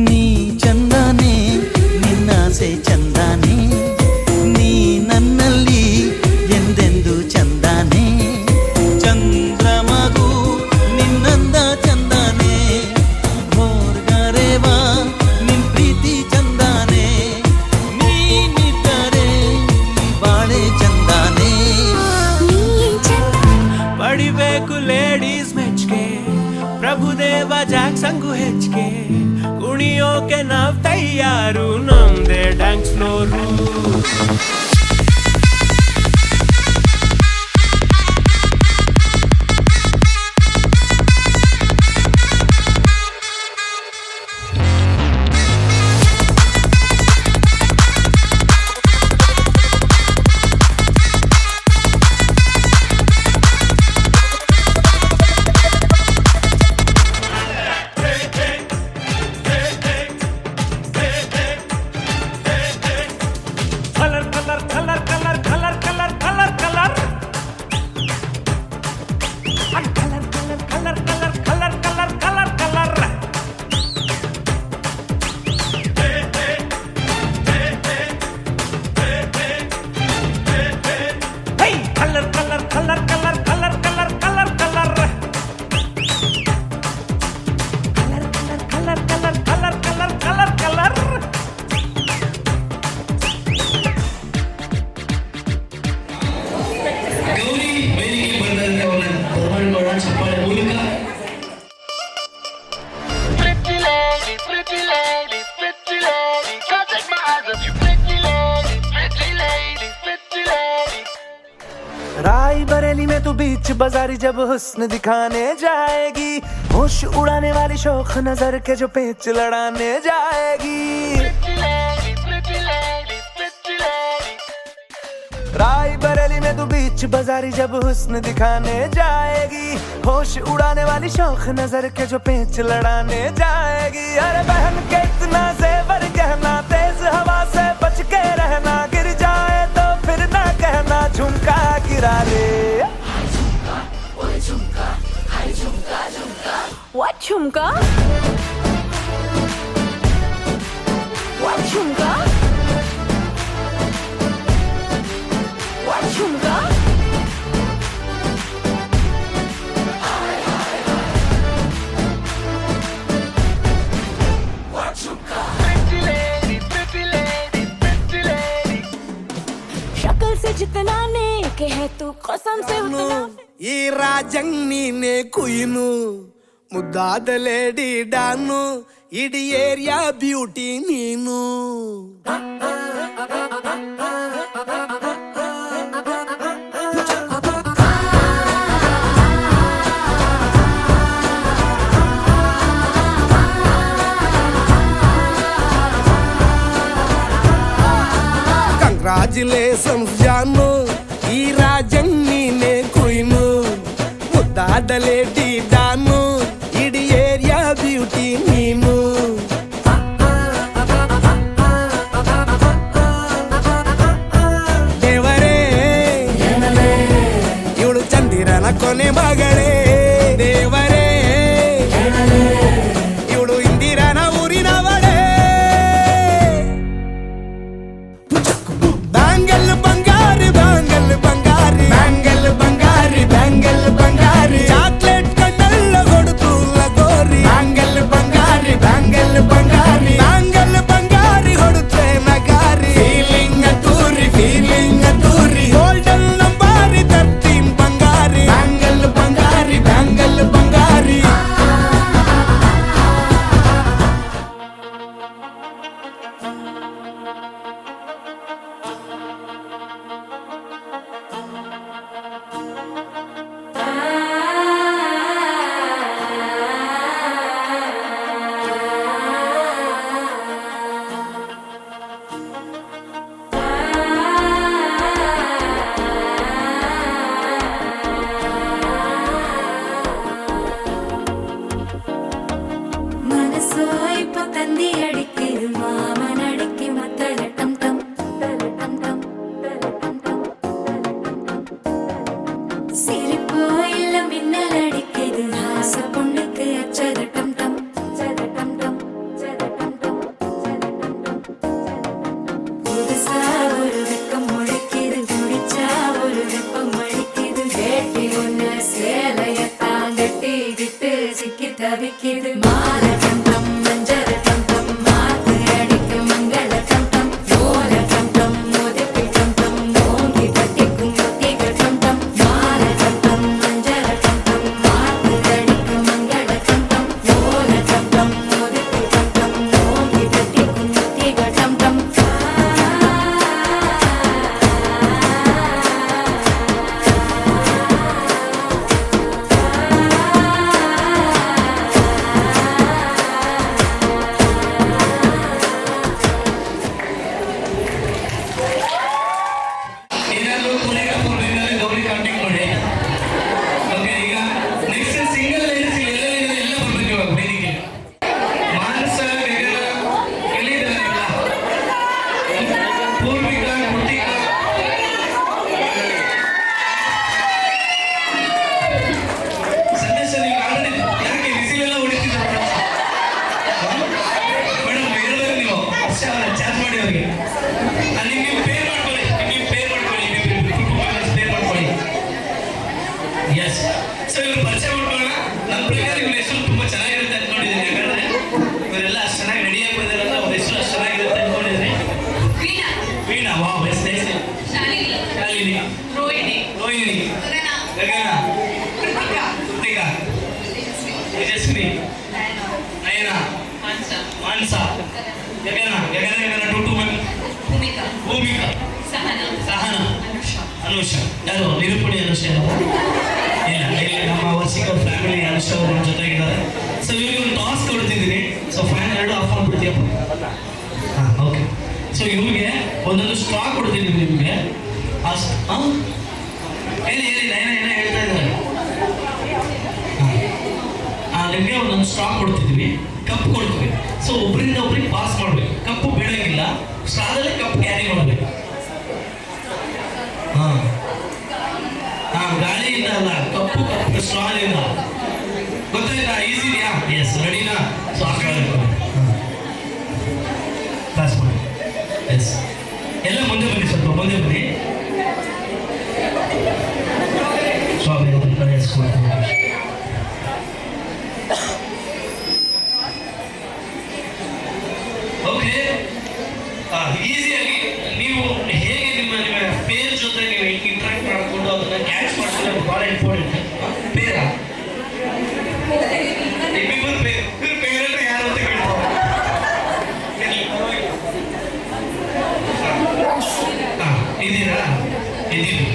ನೀ ಚಂದಾನೆ ನಿನ್ನಾಸೆ ಚಂದಾನೆ, ನೀ ನನ್ನಲ್ಲಿ ಎಂದೆಂದು ಚಂದಾನೆ, ಚಂದ್ರಮಗು ನಿನ್ನಂದ ಚಂದಾನೆ, ಹೋರ್ಗರೆವಾ ನಿನ್ ಪ್ರೀತಿ ಚಂದಾನೆ, ನೀನಿದ್ದರೆ ಈ ಬಾಳೆ ಚಂದಾನೆ. ಪಡಿಬೇಕು ladies ಮೆಚ್ಗೆ, Prabhudeva ಜಾಕ್ಸಂಗು ಹೆಚ್ಚಿಗೆ, ಕುಣಿಯೋಕೆ ನಾವ್ ತಯಾರು, ನಮ್ದೇ ಡ್ಯಾನ್ಸ್ ಫ್ಲೋರು. ಕಲರ್ ಕಲರ್ बीच बाजारी जब हुस्न दिखाने जाएगी, होश उड़ाने वाली शौक नजर के जो पेच लड़ाने जाएगी। राय बरेली में तू बीच बाजारी जब हुस्न दिखाने जाएगी, होश उड़ाने वाली शौक नजर के जो पेच लड़ाने जाएगी। अरे बहन के इतना जेवर गहना, तेज हवा से बच के रहना, गिर जाए तो फिर ना कहना झुमका गिरा रे। What झुमका? What झुमका? What झुमका? शक्ल से जितना नेक है तू कसम से उतना ఈ రాజంగి నే కుయిను ముద్దాద లేడీ డాను ఇడి ఏరియా బ్యూటీ నీను కంగ్రాచులేషన్స్ జాను ఈ రాజంగి నే కుయిను ముద్దాద లేడీ డాను ఇడి ఏరియా బ్యూటీ నీను ದೇವರೇ ಇವಳು ಚಂದಿರನ ಕೊನೆ ಮಗಳೇ, ದೇವರೇ ಇವಳು ಇಂದಿರನ ಊರಿನವಳೇ. ಬ್ಯಾಂಗಲ್ ಬಂಗಾರಿ ಬ್ಯಾಂಗಲ್ ಬಂಗಾರಿ ಬ್ಯಾಂಗಲ್ ಬಂಗಾರಿ ಬ್ಯಾಂಗಲ್ ಬಂಗಾರಿ, ಚಾಕ್ಲೇಟ್ ಕಣ್ಣಲ್ಲ ಕೊಡುತ್ತು ಲಗೋರಿ. ಬ್ಯಾಂಗಲ್ ಬಂಗಾರಿ ಬ್ಯಾಂಗಲ್ ಬಂಗಾರಿ ಬ್ಯಾಂಗಲ್ ಬಂಗಾರಿ ಹೊಡುತ್ತೆ ನಗಾರಿ. ಫೀಲಿಂಗ್ ತೂರಿ ಗೋಲ್ಡನ್ ನಂಬಾರಿ 13 ಬಂಗಾರಿ. ಬ್ಯಾಂಗಲ್ ಬಂಗಾರಿ ಬ್ಯಾಂಗಲ್ ಬಂಗಾರಿ. മനസ്സോ ഇപ്പൊ തന്തി അടിക്കരു മാമനടിക്ക് മത്തള ടം ടം ടം ടം സിരിപ്പോ ഇല്ല മിന്നലടിക്കരു ആസ പൊണ്ണുക്ക് അച്ചത ടം ടം ടം ടം പുതുസാ ഒരു വെക്കം മുഴക്കിയത്, കുടിച്ചാ ഒരു വെപ്പം മഴിക്കിയത്, കേട്ടി ഒന്ന് സേലയ താങ്കട്ടി വിട്ട് സിക്കി തവിക്കിയത്. മാല ടം ടം മഞ്ചര ടം ടം മാത്ത് അടിക്ക് മംഗള ടം ടം ഓല ടം ടം മോദപ്പി ടം ടം ഓങ്കി പട്ടിക്കും മുത്തിക ടം ടം. മാല ടം ടം മഞ്ചര ടം ടം മാത്ത് അടിക്ക് മംഗള ടം ടം ഓല ടം ടം മോദപ്പി ടം ടം ഓങ്കി പട്ടിക്കും മുത്തിക ടം ടം. ಅವ್ರ ಫ್ಯಾಮಿಲಿ ಹರ್ಷ ಅವ್ರ ಜೊತೆಗಿದ್ದಾರೆ. ಸೊ ಇವ್ರಿಗೆ ಒಂದು ಟಾಸ್ ಕೊಡ್ತಿದ್ದೀನಿ. ಸೊ ಫ್ಯಾನ್ ಎರಡು ಆಫ್ ಮಾಡ್ಬಿಡ್ತೀಯಪ್ಪ. ಹಾಂ ಓಕೆ. ಸೊ ಇವ್ರಿಗೆ ಒಂದೊಂದು ಸ್ಟ್ರಾ ಕೊಡ್ತೀನಿ ನಿಮಗೆ. ಹೇಳಿ ಹೇಳಿ ಏನ ಹೇಳ್ತಾ ಇದ್ದಾರೆ. ನಿಮಗೆ ಒಂದೊಂದು ಸ್ಟ್ರಾ ಕೊಡ್ತಿದ್ವಿ, ಕಪ್ ಕೊಡ್ತೀವಿ. ಸೊ ಒಬ್ಬರಿಂದ ಒಬ್ರಿಗೆ ಪಾಸ್ ಮಾಡ್ಬೇಕು. ಕಪ್ಪು ಬೀಳಂಗಿಲ್ಲ, ಸ್ಟ್ರಾದಲ್ಲಿ ಕಪ್ ಕ್ಯಾರಿ ಮಾಡಬೇಕು. ಗಾಳಿಯಿಂದ ಅಲ್ಲ, ಕಪ್ಪು ಸ್ಟ್ರಾದಿಂದ. ಗೊತ್ತಾಯ್ತಾ? ಈಸಿ ಇದೆಯಾ? ಎಸ್, ರೆಡಿನಾ? ಸೊ ಪಾಸ್ ಮಾಡಿ. ಎಸ್, ಎಲ್ಲ ಮುಂದೆ ಬನ್ನಿ, ಸ್ವಲ್ಪ ಮುಂದೆ ಬನ್ನಿ. ಸ್ವಾಮಿ ಎಸ್ ಓಕೆ. ಈಸಿಯಾಗಿ ನೀವು ಹೇಗೆ ನಿಮ್ಮ ಪೇರ್ ಜೊತೆ ನೀವು ಇಂಟ್ರಾಕ್ಟ್ ಮಾಡಿಕೊಂಡು ಅದನ್ನ ಕ್ಯಾಚ್ ಮಾಡ್ತಾರೆ ಭಾಳ ಇಂಪಾರ್ಟೆಂಟ್. ಪೇರ ನಿಮ್ಮಿಬ್ಬರು ಪೇರ್ ಅಂದ್ರೆ ಯಾರು ಅಂತ ಕೇಳ್ತಾರೆ. ಇದ್ದೀರಾ? ಇದ್ದೀವಿ.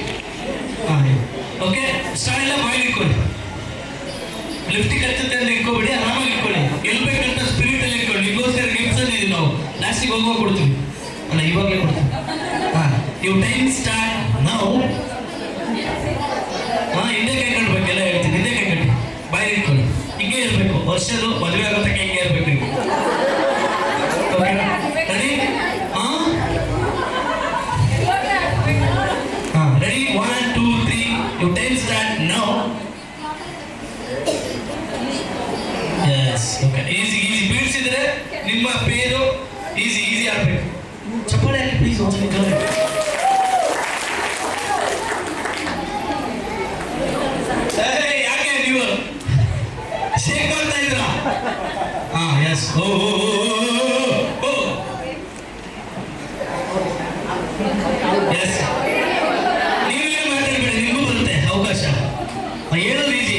ಓಕೆ, ಸ್ಟಾರ್ಟ್ ಎಲ್ಲ ಬಾಯ್ ಇಟ್ಕೊಳ್ಳಿ. ಲಿಫ್ಟಿಗೆ ಹಚ್ಚುತ್ತೆ ಅಂತ ಇಟ್ಕೊಬೇಡಿ, ಆರಾಮಾಗಿ ಇಟ್ಕೊಳ್ಳಿ. ಗೆಲ್ಬೇಕಂತ ಸ್ಪಿರಿಟ್ ಅಲ್ಲಿ ಇಟ್ಕೊಳ್ಳಿ. ನಿಗೋಸ್ಕರ ಗಿಫ್ಟ್ಸ್ ಇದೀವಿ ನಾವು. ಲಾಸ್ಟಿಗೆ ಹೋಗುವಾಗ ಕೊಡ್ತೀವಿ, ಅಲ್ಲ ಇವಾಗಲೇ ಕೊಡ್ತೀವಿ. ಇವು ಟೈಮ್ ಸ್ಟಾರ್ಟ್ ನಾವು. ಹಿಂದೆ ಕೈ ಕಟ್ಬೇಕು, ಎಲ್ಲ ಹೇಳ್ತೀನಿ. ಹಿಂದೆ ಕೈ ಕಟ್ಟಿ ಬಾಯಿ ಇಟ್ಕೊಳ್ಳಿ. ಹಿಂಗೆ ಇರಬೇಕು. ವರ್ಷದ್ದು ಮದುವೆ ಆಗೋತಕ್ಕ ಹಿಂಗೆ ಇರ್ಬೇಕು ನೀವು. ರೆಡಿ? ರೆಡಿ? 1 2 3 ಇವು ಟೈಮ್ ಸ್ಟಾರ್ಟ್ ನಾವು. Yes, okay. ಈಸಿ ಈಸಿ ಬೀಳ್ಸಿದ್ರೆ ನಿಮ್ಮ ಪೇರು ಈಸಿ ಈಸಿ ಆಗ್ಬೇಕು. ಚಪ್ಪಾಳೆ ಹಾಕಿ ಪ್ಲೀಸ್. ಯಾಕೆ ನೀವು ಶೇಕ್ ಮಾಡ್ತಾ ಇದ್ದೀರಾ? ಎಸ್. ಎಸ್, ನೀವೇ ಮಾತಾಡ್ಬೇಡಿ, ನಿಮಗೂ ಬರುತ್ತೆ ಅವಕಾಶ. ಹೇಳೋದು ಈಸಿ.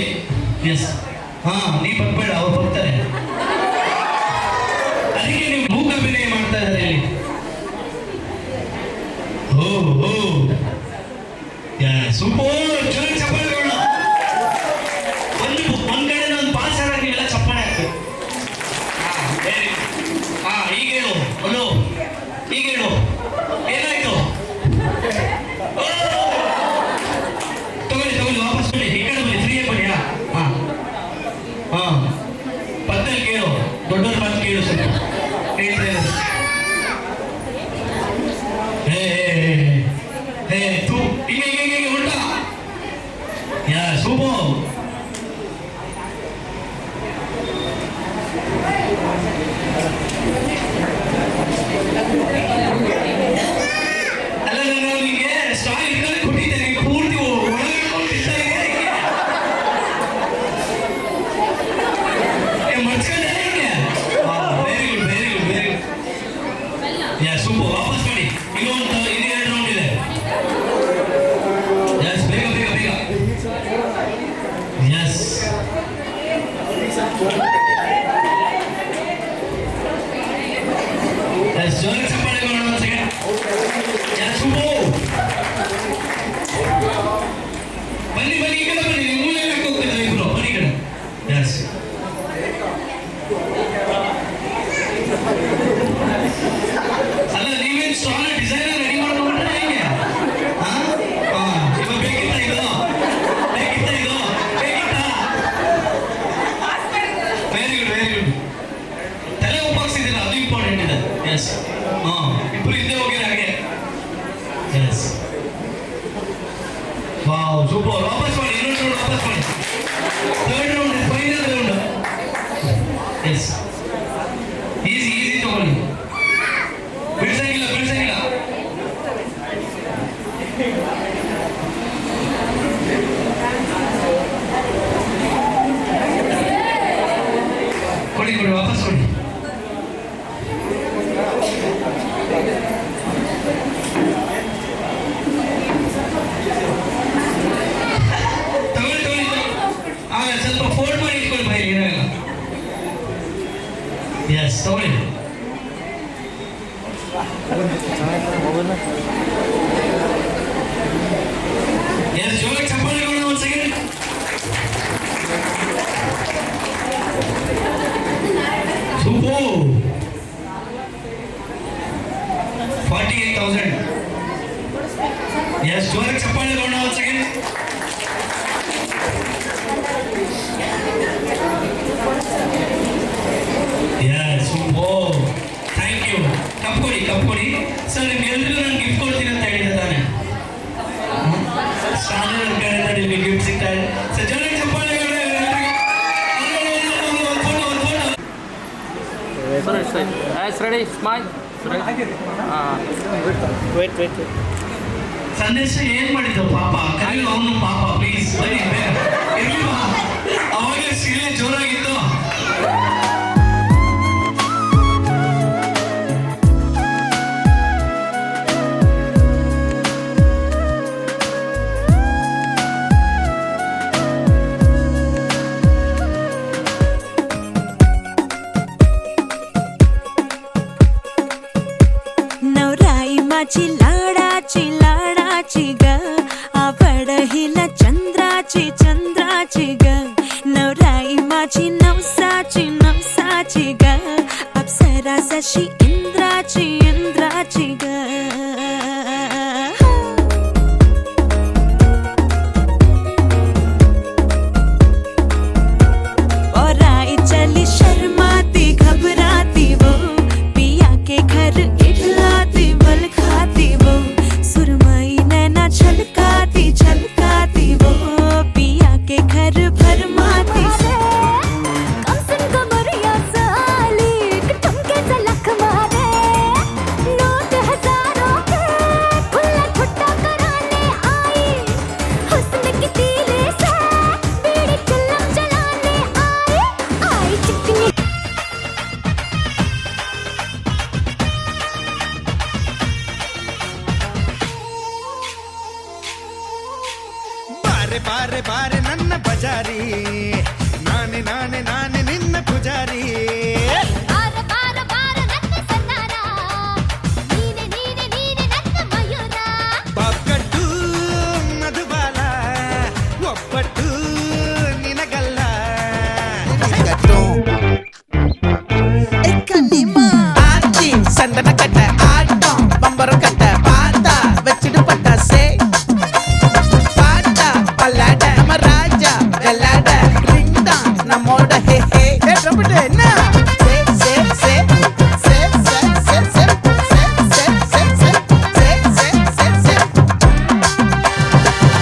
ಎಸ್, ನೀ ಬರ್ಬೇಡ, ಅವ್ರು ಬರ್ತಾರೆ. ಅದಕ್ಕೆ ನೀವು ಮೂಕ ಅಭಿನಯ ಮಾಡ್ತಾ ಇದ್ದಾರೆ ಇಲ್ಲಿ. ಸೂಪರ್, ಜೋರಾಗಿ ಚಪ್ಪಾಳೆ ಕೊಡೋಣ. ಒಂದ್ ಕಡೆ ಒಂದು ಪಾಸ್ ಆದಾಗ ನೀವೆಲ್ಲ ಚಪ್ಪಾಳೆ ಹಾಕ್ಬೇಕು. ಈಗ ಹೇಳು. ಹಲೋ, ಈಗ ಹೇಳು. ಏನಾಯ್ತು? ತಗೊಳ್ಳಿ ವಾಪಸ್ ಬನ್ನಿ. ಈ ಕಡೆ ಬನ್ನಿ, ಫ್ರೀಯಾಗಿ ಬನ್ನಿ. ಪಕ್ಕದಲ್ಲಿ ಕೇಳು, ದೊಡ್ಡವ್ರ ಮಾತು ಕೇಳು. ಸ್ವಲ್ಪ ಹೇಳ್ತಾ ಇರೋದು. ಹಿಂಗೆ ಉಲ್ಟಾ. ಯಾ ಸೂಪರ್. ಅಲ್ಲ, ನಾನು ನಿಮಗೆ ಸ್ಟಾಲ್ ಇಟ್ಕೊಂಡು ಕೊಟ್ಟಿದ್ದೇನೆ. ಪೂರ್ತಿ ಒಳಗಡೆ ಇಷ್ಟ ಇದೆ. ಮರ್ಚ್ಕೊಂಡೆ ಹೇಗೆ? Very good, very good, very good. ಯಾ ಸೂಪರ್. ವಾಪಸ್ ಮಾಡಿ. ಇನ್ನೊಂದು 2 ರೌಂಡ್ ಇದೆ. ಎಸ್, ಬೇಗ ಬೇಗ ಬೇಗ. ಎಸ್, ಎಸ್, ಜೋರಾಗಿ ಚಪ್ಪಾಳೆ ಮಾಡೋಣ. ಒಂದು ಸೆಕೆಂಡ್. S, super. ಬನ್ನಿ ಬನ್ನಿ, ಈ ಕಡೆ ಬನ್ನಿ. ನೀವು ಮೂಲೆ ಹೋಗ್ತಿದ್ದಾರೆ ಇಬ್ರು. ಬನ್ನಿ ಈ ಕಡೆ. ಎಸ್, ಅಲ್ಲ ನೀವೇನು ಸ್ಟಾಲ್ ಡಿಸೈನರ್ ರೆಡಿ ಮಾಡ್ಕೊಂಡ್ರೆ ಹೇಗೆ? ಇವಾಗ ಬೇಕಿತ್ತ ಇದು? ಬೇಕಿತ್ತ ಇದು? ಬೇಕಿತ್ತ? Very good, very good. ತಲೆ ಉಪಯೋಗಿಸಿದ್ದೀರಾ, ಅದು ಇಂಪಾರ್ಟೆಂಟ್ ಇದೆ. ಎಸ್, ಇಬ್ರು ಹಿಂದೆ ಹೋಗಿರ ಹಾಗೆ. Yes, wow, super. ವಾಪಸ್ ಮಾಡಿ. ಇನ್ನೊಂದು ರೌಂಡ್ ವಾಪಸ್ ಮಾಡಿ. 3rd round, final round. Yes, easy easy ತಗೊಳ್ಳಿ. ಬಿಡ್ಸಂಗಿಲ್ಲ, ಬಿಡ್ಸಂಗಿಲ್ಲ. ಕೊಡಿ ಕೊಡಿ, ವಾಪಸ್ ಕೊಡಿ. ತಗೊಳ್ಳಿ ತಗೊಳ್ಳಿ. ಸ್ವಲ್ಪ ಫೋಲ್ಡ್ ಮಾಡಿ ಇಟ್ಕೊಳ್ಳಿ ಬಾಯಿ, ಏನಾಗಲ್ಲ. ಎಸ್, ತಗೊಳ್ಳಿ. ಎಸ್, ಜೋರಾಗಿ ಚಪ್ಪಾಳೆ ಕೊಡೋಣ. ಒಂದು ಸೆಕೆಂಡ್. ಕಪ್ ಕೊಡಿ. ಸರ್ ನಿಮ್ಗೆಲ್ರಿಗೂ ನಾನು ಗಿಫ್ಟ್ ಕೊಡ್ತೀನಿ ಅಂತ ಹೇಳಿದ್ದೆ ತಾನೆ. ಸ್ಟಾಂಡರ್ಡ್ ಕಡೆಯಿಂದ ನಿಮಗೆ ಗಿಫ್ಟ್ ಸಿಗ್ತಾ ಇದೆ. ಸರ್ ಜನ ಚಪ್ಪಾಳೆ ready, smile. Wait. ಸಂದೇಶ ಏನ್ ಮಾಡಿದ್ದು ಪಾಪ, ಕರೀ ಅವನು ಪಾಪ ಪ್ಲೀಸ್ ಬರೀ ಅವಾಗ ಸೀರೆ ಜೋರಾಗಿತ್ತು. नवराई माझी लाडाची ग आवड हिला चंद्राची ग नवराई माझी नवसाची ग अप्सरा जशी इंद्राची ग और आई चली शर्माती घबराती वो पिया के घर इठलाती बल खाती वो सुरमई नैना छलकाती वो पिया के घर भरमाती कमसन कमरिया साली ठुमके से लख मारे नोट हजारों के खुला खुट्टा कराने आई हुस्न की तीले से बीड़ी चिल्लम जलाने आई चिकनी ಬಾರೆ ನನ್ನ ಬಜಾರಿ ನಾನೆ ನಿನ್ನ ಪೂಜಾರಿ ಬಾರ ನನ್ನ ಸನ್ನಾರ ನೀನೆ ನನ್ನ ಮಯೂರ ಪಕ್ಕಟ್ಟು ಮಧುಬಾಲ ಒಪ್ಪಟ್ಟು ನಿನಗಲ್ಲ ஆச்சி சந்தன கட்ட ஆட்டம் பம்பரம் கட்ட பார்த்தா வச்சிடு பட்டாசே பாட்டா பல்லாட நம்ம ராஜா வெள்ளாட ரிங் தான் நம்மோட ஹே ஹே ட்ரம்பட் என்ன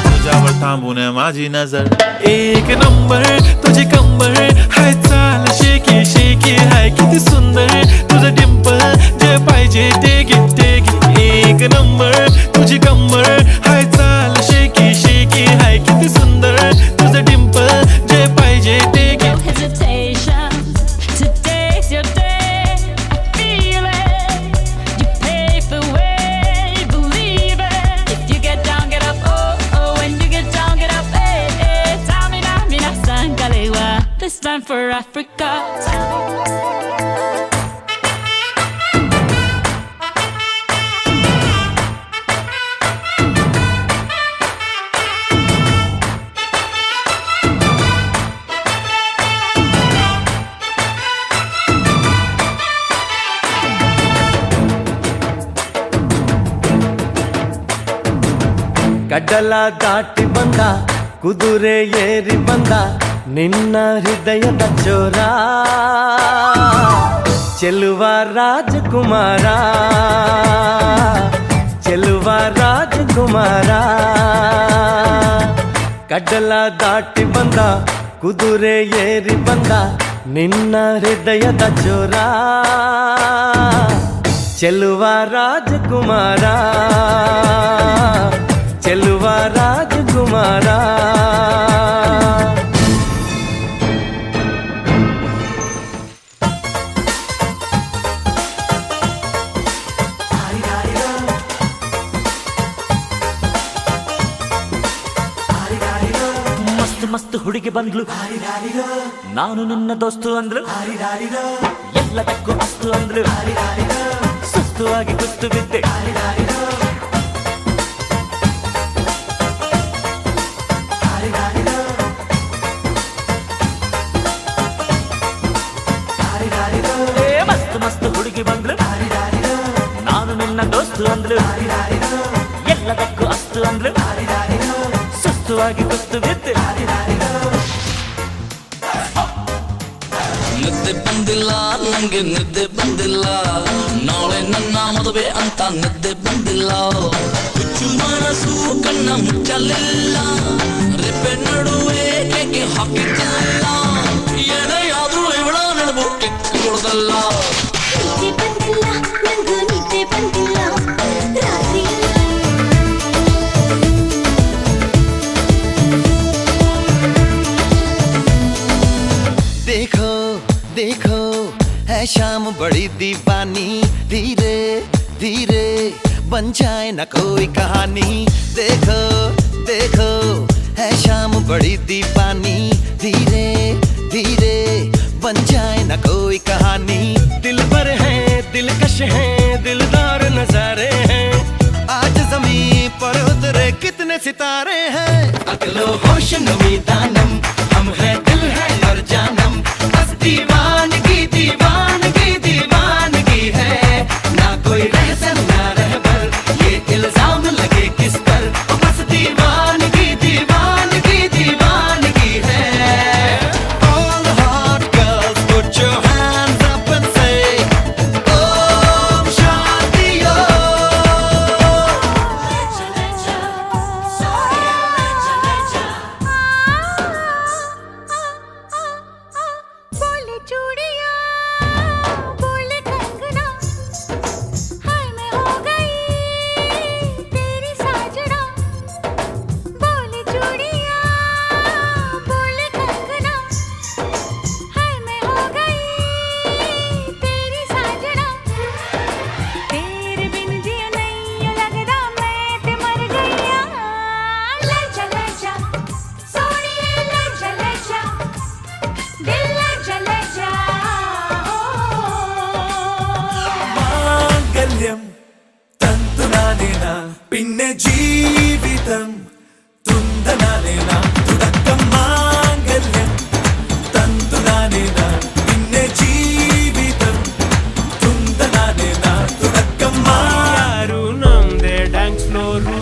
तुझ्यावर थांबून माझी नजर एक नंबर तुझी कंबर हाय चाल शेकी हाय किती सुंदर तुझं डिंपल जे पाहिजे ते घे एक नंबर तुझी कंबर हाय चाल शेकी हाय किती सुंदर तुझं डिंपल जे पाहिजे ते घे hesitation. Today's your day. I feel it. You pave the way. Believe it. If you get down, get up. Oh. When you get down, get up. Hey. Tamina, sangalewa. This time for Africa. ಕಡಲ ದಾಟಿ ಬಂದ ಕುದುರೆ ಏರಿ ಬಂದ ನಿನ್ನ ಹೃದಯದ ಚೋರ ಚೆಲುವ ರಾಜಕುಮಾರ ಕಡಲ ದಾಟಿ ಬಂದ ಕುದುರೆ ಏರಿ ಬಂದ ನಿನ್ನ ಹೃದಯದ ಚೋರ ಚೆಲುವ ರಾಜಕುಮಾರ ಮಸ್ತ್ ಹುಡುಗಿ ಬಂದ್ಲು ನಾನು ನಿನ್ನ ದೋಸ್ತು ಅಂದ್ಲು ಎಲ್ಲದಕ್ಕೂ ಅಸ್ತು ಅಂದ್ಲು ಸುಸ್ತು ಆಗಿ ಕುಸ್ತು ಬಿದ್ದೆ ಮಸ್ತ್ ಹುಡುಗಿ ಬಂದ್ಲು ನಾನು ನಿನ್ನ ದೋಸ್ತು ಅಂದ್ಲು ಎಲ್ಲದಕ್ಕೂ ಅಸ್ತು ಅಂದ್ಲು ಸುಸ್ತುವಾಗಿ ಕುಸ್ತು ಬಿದ್ದೆ ನಿದ್ದೆ ಬಂದಿಲ್ಲ ನಂಗೆ ನಿದ್ದೆ ಬಂದಿಲ್ಲ ನಾಳೆ ನನ್ನ ಮದುವೆ ಅಂತ ನಿದ್ದೆ ಬಂದಿಲ್ಲ ಹುಚ್ಚು ಮನಸ್ಸು ಕಣ್ಣ ಮುಚ್ಚಲಿಲ್ಲ ರೆಪ್ಪೆ ನಡುವೆ ಕೇಕೆ ಹಾಕಿದ್ದಲ್ಲ ಏನೆಯಾದ್ರೂ ಇವಳ ನಡುವು ಕೆಕ್ಕ ಕೊಡದಲ್ಲ ನಿದ್ದೆ ಬಂದಿಲ್ಲ ನಂಗೂ ನಿದ್ದೆ ಬಂದಿಲ್ಲ ರಾತ್ರಿ देखो देखो है शाम बड़ी दीवानी धीरे धीरे बन जाए न कोई कहानी देखो देखो है शाम बड़ी दीवानी धीरे धीरे बन जाए न कोई कहानी दिल भर है दिलकश है दिलदार नजारे हैं आज ज़मीं पर उतरे कितने सितारे हैं अकलो होश नमी दानम हम है दिल है और जानम बस दीवानगी दीवानगी दीवानगी है ना कोई रहसन ना रहबर ये इल्जाम लगे किस पर बस दीवानगी दीवानगी दीवानगी है All hot girls put your hands up and say Om Shanti बोले चूड़िया बोले कंगना हाय मैं हो गई तेरी साजना बोले चूड़िया बोले कंगना हाय मैं हो गई तेरी साजना तेरे बिन जिया नहीं लगदा मैं ते मर गईया ले जा सोनिए ले जा दिल ले जा മാംഗല്യം തന്തുനാനേന പിന്നെ ജീവിതം തുന്തനാനേന തുടക്കം മാംഗല്യം തന്തുനാനേന പിന്നെ ജീവിതം തുന്തനാനേന തുടക്കം ಯಾರು ನಮ್ದೆ ಡ್ಯಾನ್ಸ್ ಫ್ಲೋರು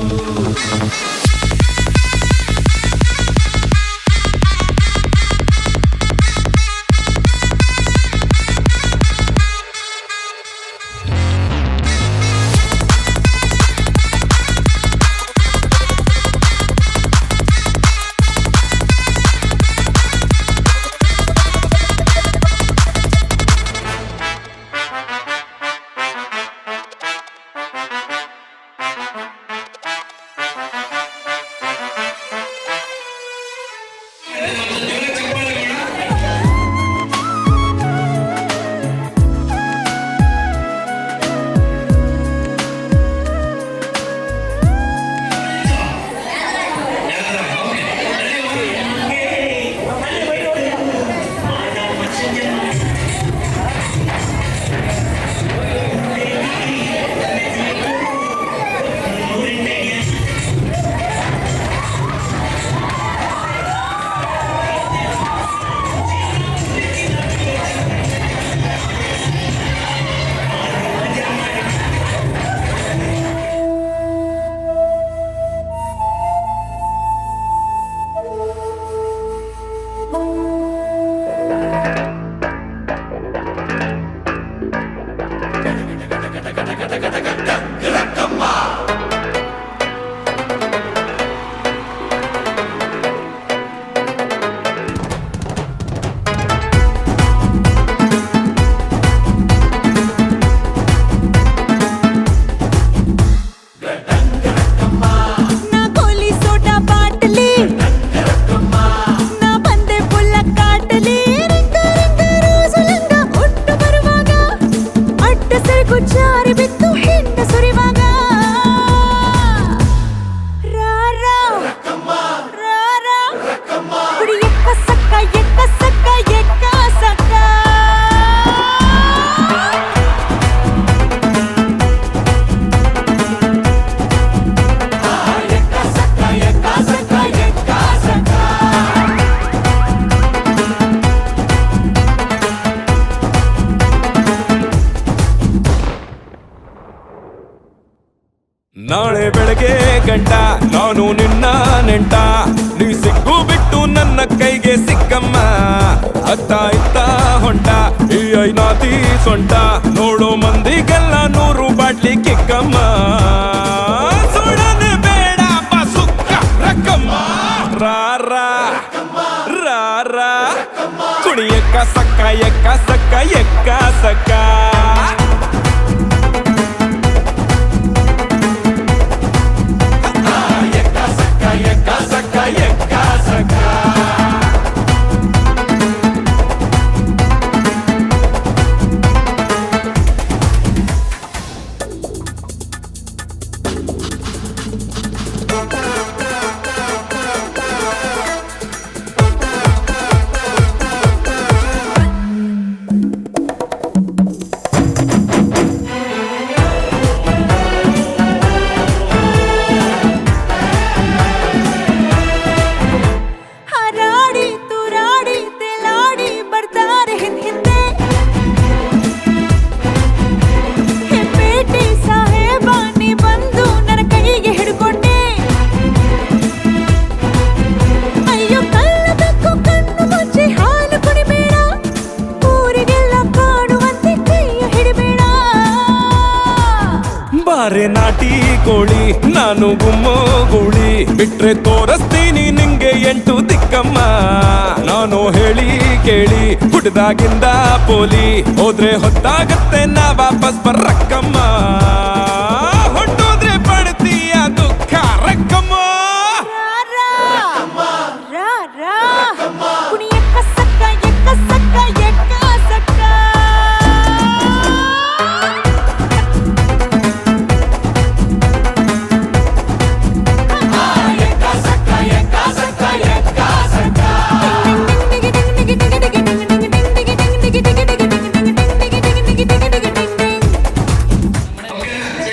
ನಾಳೆ ಬೆಳಗ್ಗೆ ಗಂಟ ನಾನು ನಿನ್ನ ನೆಂಟ ನೀ ಸಿಕ್ಕು ಬಿಟ್ಟು ನನ್ನ ಕೈಗೆ ಸಿಕ್ಕಮ್ಮ ಅತ್ತ ಇತ್ತ ಹೊಂಟ ಚೈನಾತಿ ಸೊಂಟ ನೋಡೋ ಮಂದಿಗೆಲ್ಲ 100 ಬಾಟ್ಲಿ ಕಿಕ್ಕಮ್ಮ ಸುಡನೆ ಬೇಡ ಸುಕ್ಕ ರಕ್ಕಮ್ಮ ರಾರಾ ರಾರಾ ಕುಣಿ ಎಕ್ಕ ಸಕ್ಕ ಎಕ್ಕ ಸಕ್ಕ ಎಕ್ಕ ಸಕ್ಕ ಹಾರಾಡಿ ತೂರಾಡಿ ತೇಲಾಡಿ ಬರ್ತಾರೆ ಹಿಂದೆ ಹೆಪ್ಪೇಟೆ ಸಾಹೇಬ ನೀ ಬಂದು ನನ್ನ ಕೈಗೆ ಹಿಡ್ಕೊಂಡೆ ಅಯ್ಯೋ ಕಳ್ಳಬೇಕು ಕಣ್ಣು ಮುಚ್ಚಿ ಹಾಲು ಕುಡಿಬೇಡ ಊರಿಗೆಲ್ಲ ಕಾಣುವಂತೆ ಕೈಯ ಹಿಡಿಬೇಡ ಬಾರೆ ನಾಟಿ ಕೋಳಿ ನಾನು ಗುಮ್ಮೋ ಗೂಳಿ ಬಿಟ್ರೆ ತೋರಿಸ್ತೀನಿ ನಿಂಗೆ 8 ದಿಕ್ಕಮ್ಮ ನಾನು ಹೇಳಿ ಕೇಳಿ ಹುಡ್ದಾಗಿಂದ ಪೋಲಿ ಹೋದ್ರೆ ಹೊತ್ತಾಗತ್ತೆ ನಾ ವಾಪಸ್ ಬರ್ರಕ್ಕಮ್ಮ ಹೊಟ್ಟೋದ್ರೆ ಪಡ್ತೀಯ ದುಃಖ ರಕ್ಕಮ್ಮ ರಾ ರಾ ಕುಣಿ ಎಕ್ಕ ಸಕ್ಕ ಎಕ್ಕ ಸಕ್ಕ ಎಕ್ಕ ಸಕ್ಕ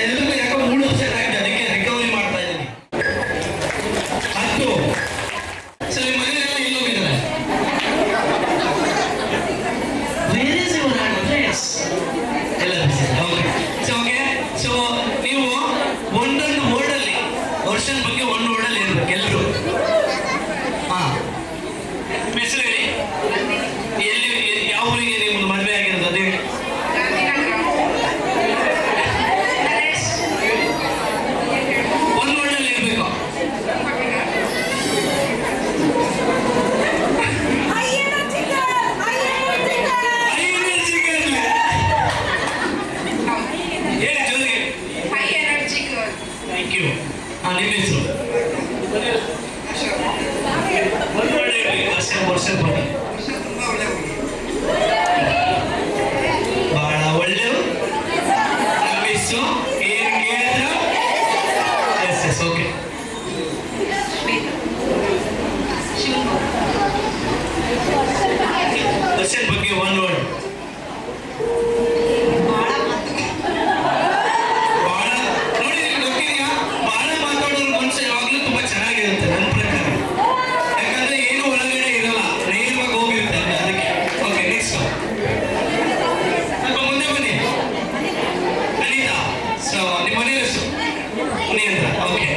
ಎಲ್ರಿಗೂ ಯಾಕೋ ಮೂಳು ಹುಷಾರಾಗಿದೆ, ಅದಕ್ಕೆ ರಿಕವರಿ ಮಾಡ್ತಾ ಇದ್ದೀನಿ. ಹತ್ತು. ಸರ್, ನಿಮ್ಮ ಮನೆಯಲ್ಲ ಎಲ್ಲಿ ಹೋಗಿದ್ದಾರೆ? Where is your address? ಎಲ್ಲ busy. Okay. So, okay. So, ನೀವು ಒಂದೊಂದು ವರ್ಡಲ್ಲಿ ವರ್ಷದ ಬಗ್ಗೆ ಒಂದು ವರ್ಡಲ್ಲಿ ಇರ್ಬೇಕು ಎಲ್ಲರೂ. ಹಾ. ಹೆಸರು ಹೇಳಿ. ಎಲ್ಲಿ ಯಾವ ಊರಿಗೆ ನಿಮ್ದು ಮದುವೆ ಆಗಿರೋದು ಅದೇ ಒಂದು ವರ್ಡಲ್ಲಿ ಇರ್ಬೇಕು. ಹೇಳಿ ಜೊತೆಗೆ. High energy girl. Thank you. ಹಾಂ, ನಿಮ್ಮ ಹೆಸರು ಒಂದು ವರ್ಡ್ ಹೇಳಿ. ವರ್ಷ ಬಗ್ಗೆ ತುಂಬಾ ಒಳ್ಳೆ ಹುಡುಗಿ. ಬಹಳ ಒಳ್ಳೆಯವು. ನಮ್ಮ ಹೆಸರು ಏನು ಕೇಳಿದ್ರು ಎಸ್ ಎಸ್ ಓಕೆ. ದರ್ಶನ್ ಬಗ್ಗೆ ಒಂದು ವರ್ಡ್. ಬಹಳ ನೋಡಿ, ನಿಮ್ಗೆ ಗೊತ್ತಿದೆಯಾ, ಬಹಳ ಮಾತಾಡೋರು ಮನುಷ್ಯ ಯಾವಾಗಲೂ ತುಂಬಾ ಚೆನ್ನಾಗಿರುತ್ತೆ ನನ್ನ ಪ್ರಕಾರ. ಯಾಕಂದ್ರೆ ಏನು ಒಳಗಡೆ ಇರಲ್ಲ, ನೇರವಾಗಿ ಹೋಗಿರುತ್ತೆ ಅದಕ್ಕೆ. ಓಕೆ, ನೆಕ್ಸ್ಟ್ ಸ್ವಲ್ಪ ಮುಂದೆ ಬನ್ನಿ. ಅನಿತಾ. ಸೊ ನಿಮ್ಮ ಮನೆ ಹೆಸರು ಮುನಿಯಂದ್ರ. ಓಕೆ,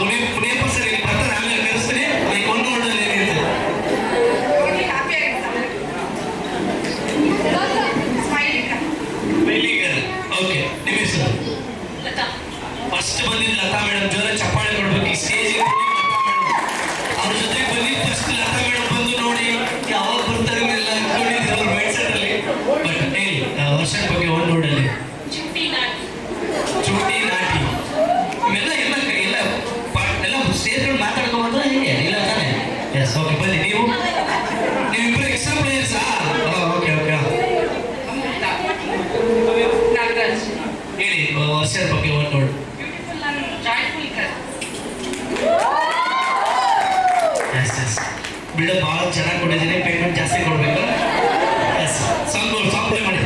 ಮುನಿಯಪ್ಪ ಸರ್ ಇಲ್ಲಿ ಬರ್ತಾರೆ, ಆಮೇಲೆ ಕರೆಸ್ತೀನಿ. ಲೈಕ್ ಒಂದು ವರ್ಡಲ್ಲಿ ಏನಿದೆ? Only happy ಆಗಿರ್ತಾಳೆ. Smiling. Smiley girl. Okay, ನಿಮ್ಮ ಹೆಸರು? ಫಸ್ಟ್ ಬಂದಿದ್ದು ಲತಾ ಮೇಡಮ್. ಜೋರ ಚಪ್ಪಾಳೆ ಕೊಡ್ಬೇಕು ಈ ಸ್ಟೇಜಿಗೆ. ಅವ್ರ ಜೊತೆಗೆ ಬಂದಿದ್ದು ಫಸ್ಟ್ ಲತಾ ಮೇಡಮ್ ಬಂದು ನೋಡಿ ಯಾವಾಗ ಬರ್ತಾರೆ ಎಲ್ಲ ಅನ್ಕೊಂಡಿದ್ರು ಅವ್ರ ಮೈಂಡ್ ಸೆಟ್ ಅಲ್ಲಿ. ಬಟ್ ಹೇಳಿ, ವರ್ಷದ ಬಗ್ಗೆ ಒಂದು ನೋಡಲ್ಲಿ. ಚುಟ್ಟಿ ನಾಟಿ. ಚುಟ್ಟಿ ನಾಟಿ. ಇವೆಲ್ಲ ಎಲ್ಲ ಎಲ್ಲ ಸೇರ್ಕೊಂಡು ಮಾತಾಡ್ಕೊಂಡ್ರೆ ಹೇಗೆ ಇಲ್ಲ ತಾನೆ? ಎಸ್ ಓಕೆ, ಬನ್ನಿ. ನೀವಿಬ್ಬರು ಎಕ್ಸ್ಟ್ರಾ ಪ್ಲೇಯರ್ಸಾ? Okay okay. ನಾಗರಾಜ್. ಹೇಳಿ, ವರ್ಷದ ಬಗ್ಗೆ ಒಂದು ನೋಡು. Beautiful and joyful girl. Yes yes ಬಿಡ, ಭಾಳ ಚೆನ್ನಾಗಿ ಕೊಟ್ಟಿದ್ದೀನಿ. ಪೇಮೆಂಟ್ ಜಾಸ್ತಿ ಕೊಡ್ಬೇಕು. ಎಸ್, ಸಾಂಗ್ ಪ್ಲೇ ಮಾಡಿ.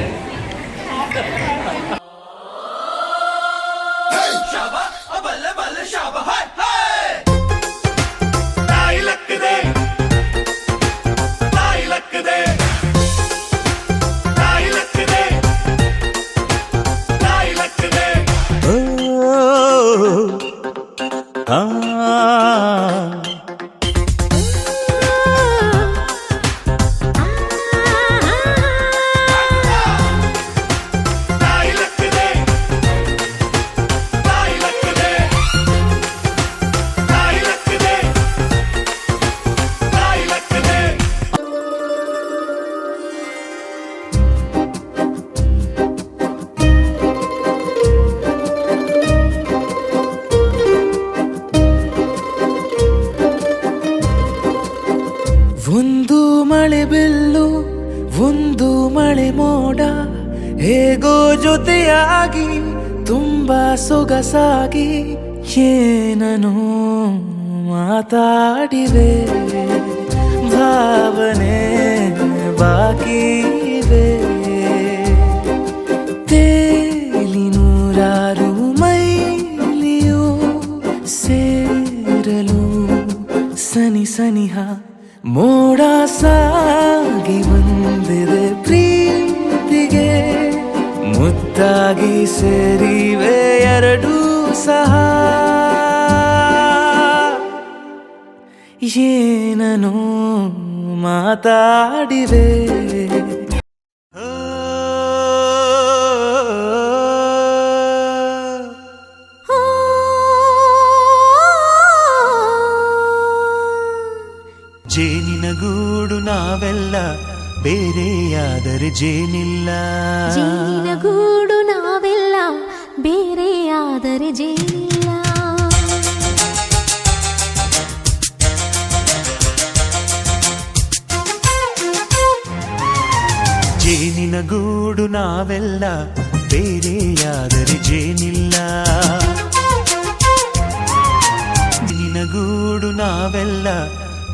ಒಂದು ಮಳೆ ಮೋಡ ಹೇಗೋ ಜೊತೆಯಾಗಿ ತುಂಬಾ ಸೊಗಸಾಗಿ ಏನನೋ ಮಾತಾಡಿವೆ ಭಾವನೆ ಬಾಕಿ ಇವೆ ತೇಲಿ ನೂರಾರು ಮೈಲಿಯು ಸೇರಲು ಸನಿ ಸನಿಹ ಮೋಡ ಸಾಗಿ ಬಂದಿದೆ ಪ್ರೀತಿಗೆ ಮುದ್ದಾಗಿ ಸೇರಿವೆ ಎರಡೂ ಸಹ ಏನನೋ ಮಾತಾಡಿವೆ ಜೇನಿನ ಗೂಡು ನಾವೆಲ್ಲ ಬೇರೆಯಾದರೆ ಜೇನಿಲ್ಲ ಜೇನಿನ ಗೂಡು ನಾವೆಲ್ಲ ಬೇರೆಯಾದರೆ ಜೇನಿಲ್ಲ ಜೇನಿನ ಗೂಡು ನಾವೆಲ್ಲ ಬೇರೆಯಾದರೆ ಜೇನಿಲ್ಲ ಜೇನಿನ ಗೂಡು ನಾವೆಲ್ಲ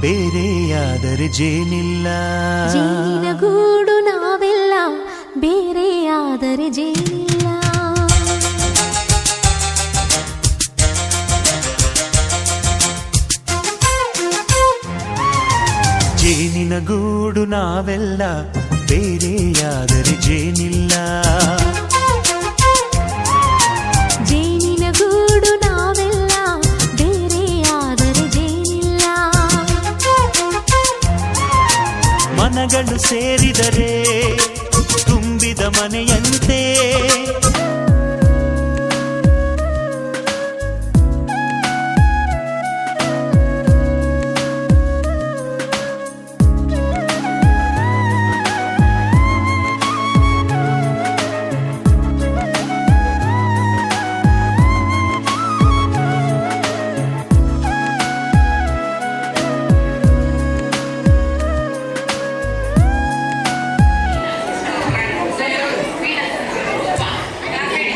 ಬೇರೆಯಾದರೆ ಜೇನಿಲ್ಲ ಜೇನಿನ ಗೂಡು ನಾವೆಲ್ಲ ಬೇರೆಯಾದರೆ ಜೇನಿಲ್ಲ ಜೇನಿನ ಗೂಡು ನಾವೆಲ್ಲ ಬೇರೆಯಾದರೆ ಜೇನಿಲ್ಲ ಜೇನಿನ ಗೂಡು ನಾವೆಲ್ಲ ಬೇರೆಯಾದರೆ ಜೇನಿಲ್ಲ ಮನಗಳು ಸೇರಿದರೆ ತುಂಬಿದ ಮನೆಯಂತೆ Yakin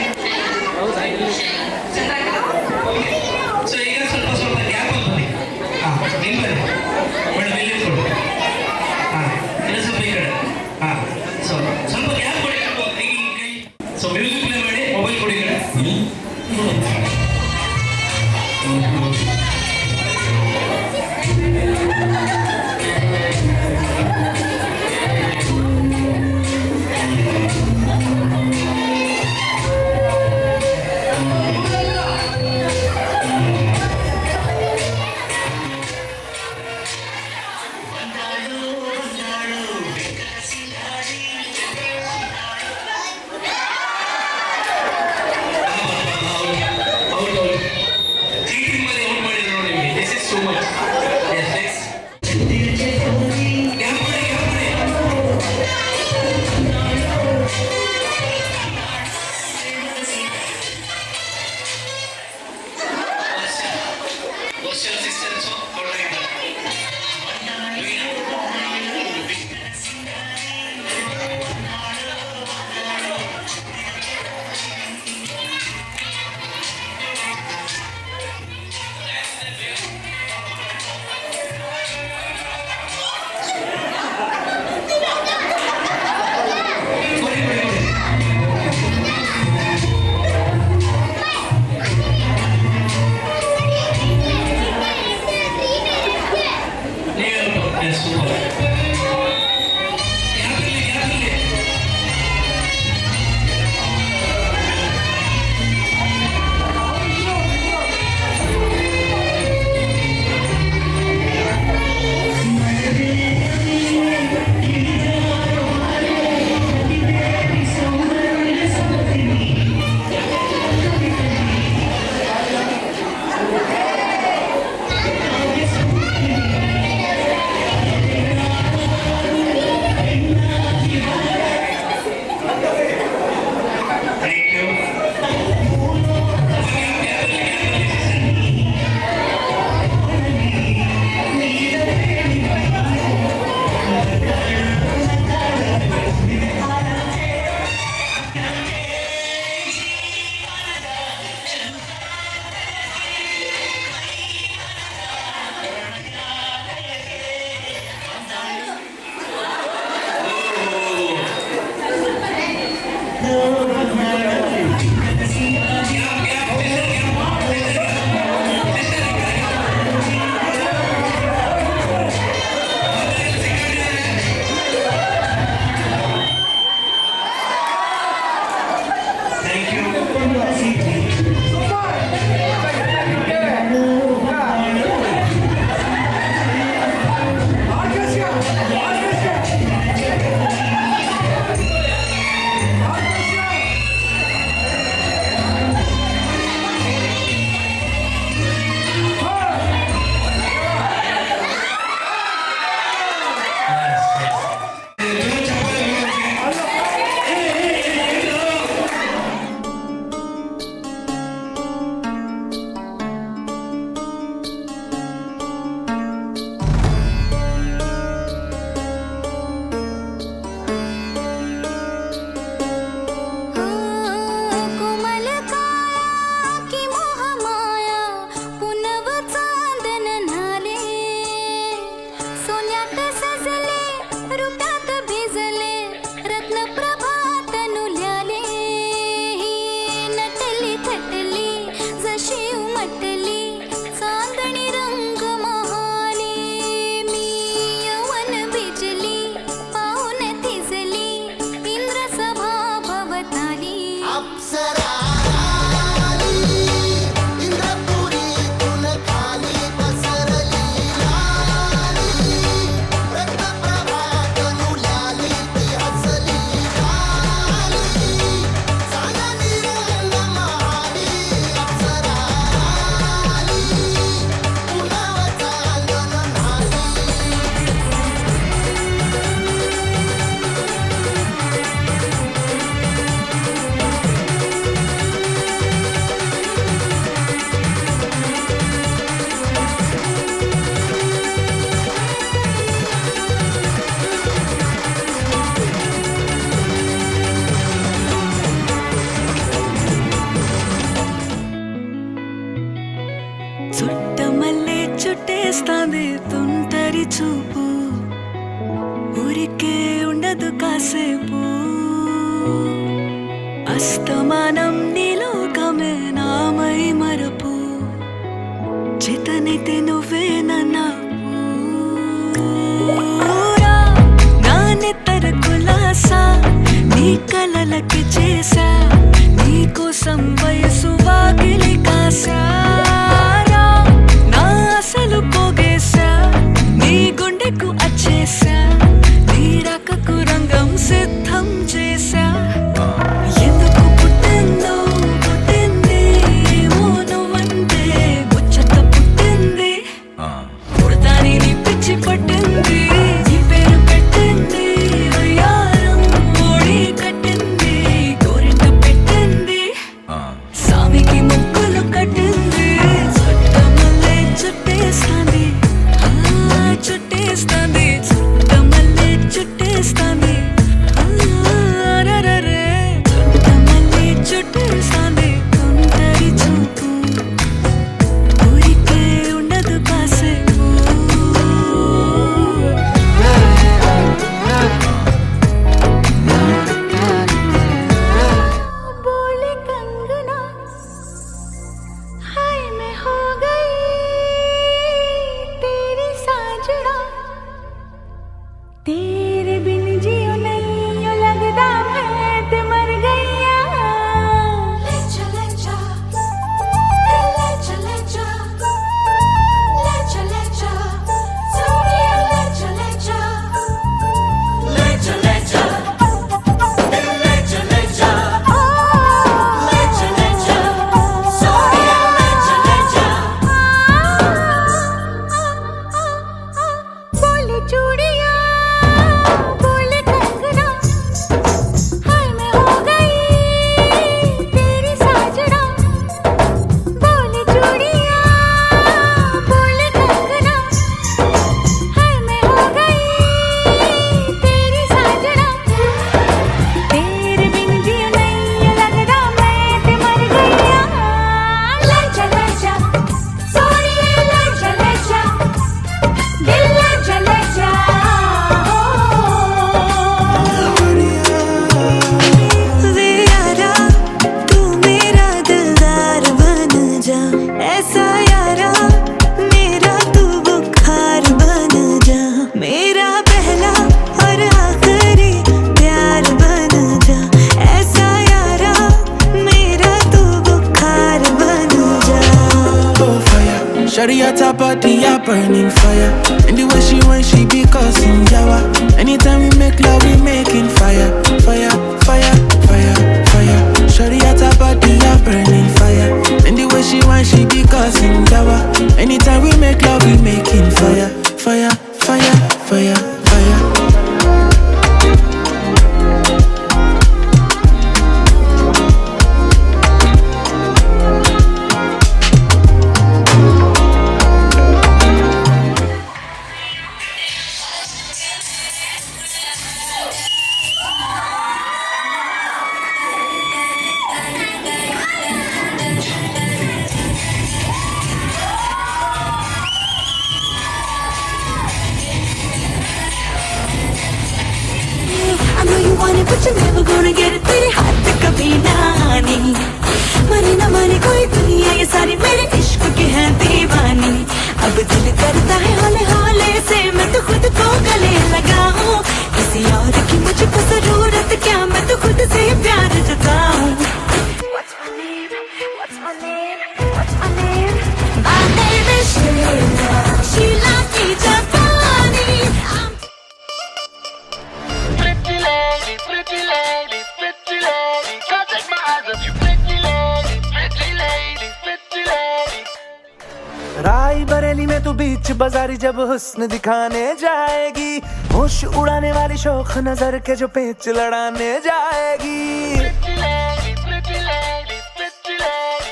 చుట్టమల్లే చుట్టేస్తాంది తుంటరి చూపు ఊరికే ఉండదు కాసేపు అస్తమానం నీలోకమే నామై మరపు చేతనైతే నువ్వే నన్నా నా నెత్తర కులాసా నీ కలలకి చేసా నీ కోసం వయసు వాకిలి కాసా నా అసలు పోగేసా నీ గుండెకు అచ్చేసా నీ రకకు రంగం సిద్ధం చేసా ఎందుకు పుట్టిందో పుట్టింది ఏమో నువ్వంటే ముచ్చట పుట్టింది कुछ never gonna get it तेरे हाथ कभी ना नहीं मरे ना मरे कोई दुनिया ये सारी मेरे इश्क की है दीवानी अब दिल करता है हौले हौले से मैं तो खुद को गले लगाऊं किसी और की मुझको जरूरत क्या मैं तो खुद से प्यार जताऊं What's my name? What's my name? What's my name? My name is Sheila Sheila की जापानी Pretty lady, pretty lady, pretty lady, can't take my eyes off you. Pretty lady, pretty lady, pretty lady. राई बरेली में तू बीच बाजारी जब हुस्न दिखाने जाएगी होश उड़ाने वाली शौक नजर के जो पेच लड़ाने जाएगी Pretty lady, pretty lady, pretty lady.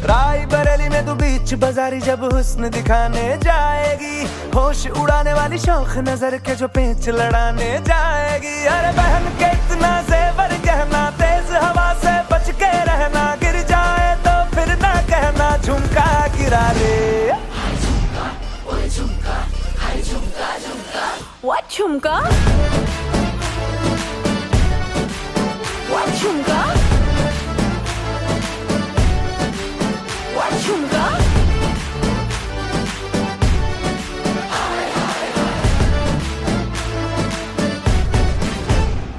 राई बरेली में तू बीच बाजारी जब हुस्न दिखाने जाएगी होश उड़ाने वाली शौक नजर के जो पेच लड़ाने जाएगी अरे बहन के इतना जेवर गहना तेज हवा से बच के रहना गिर जाए तो फिर ना कहना झुमका गिरा ले What झुमका? What झुमका?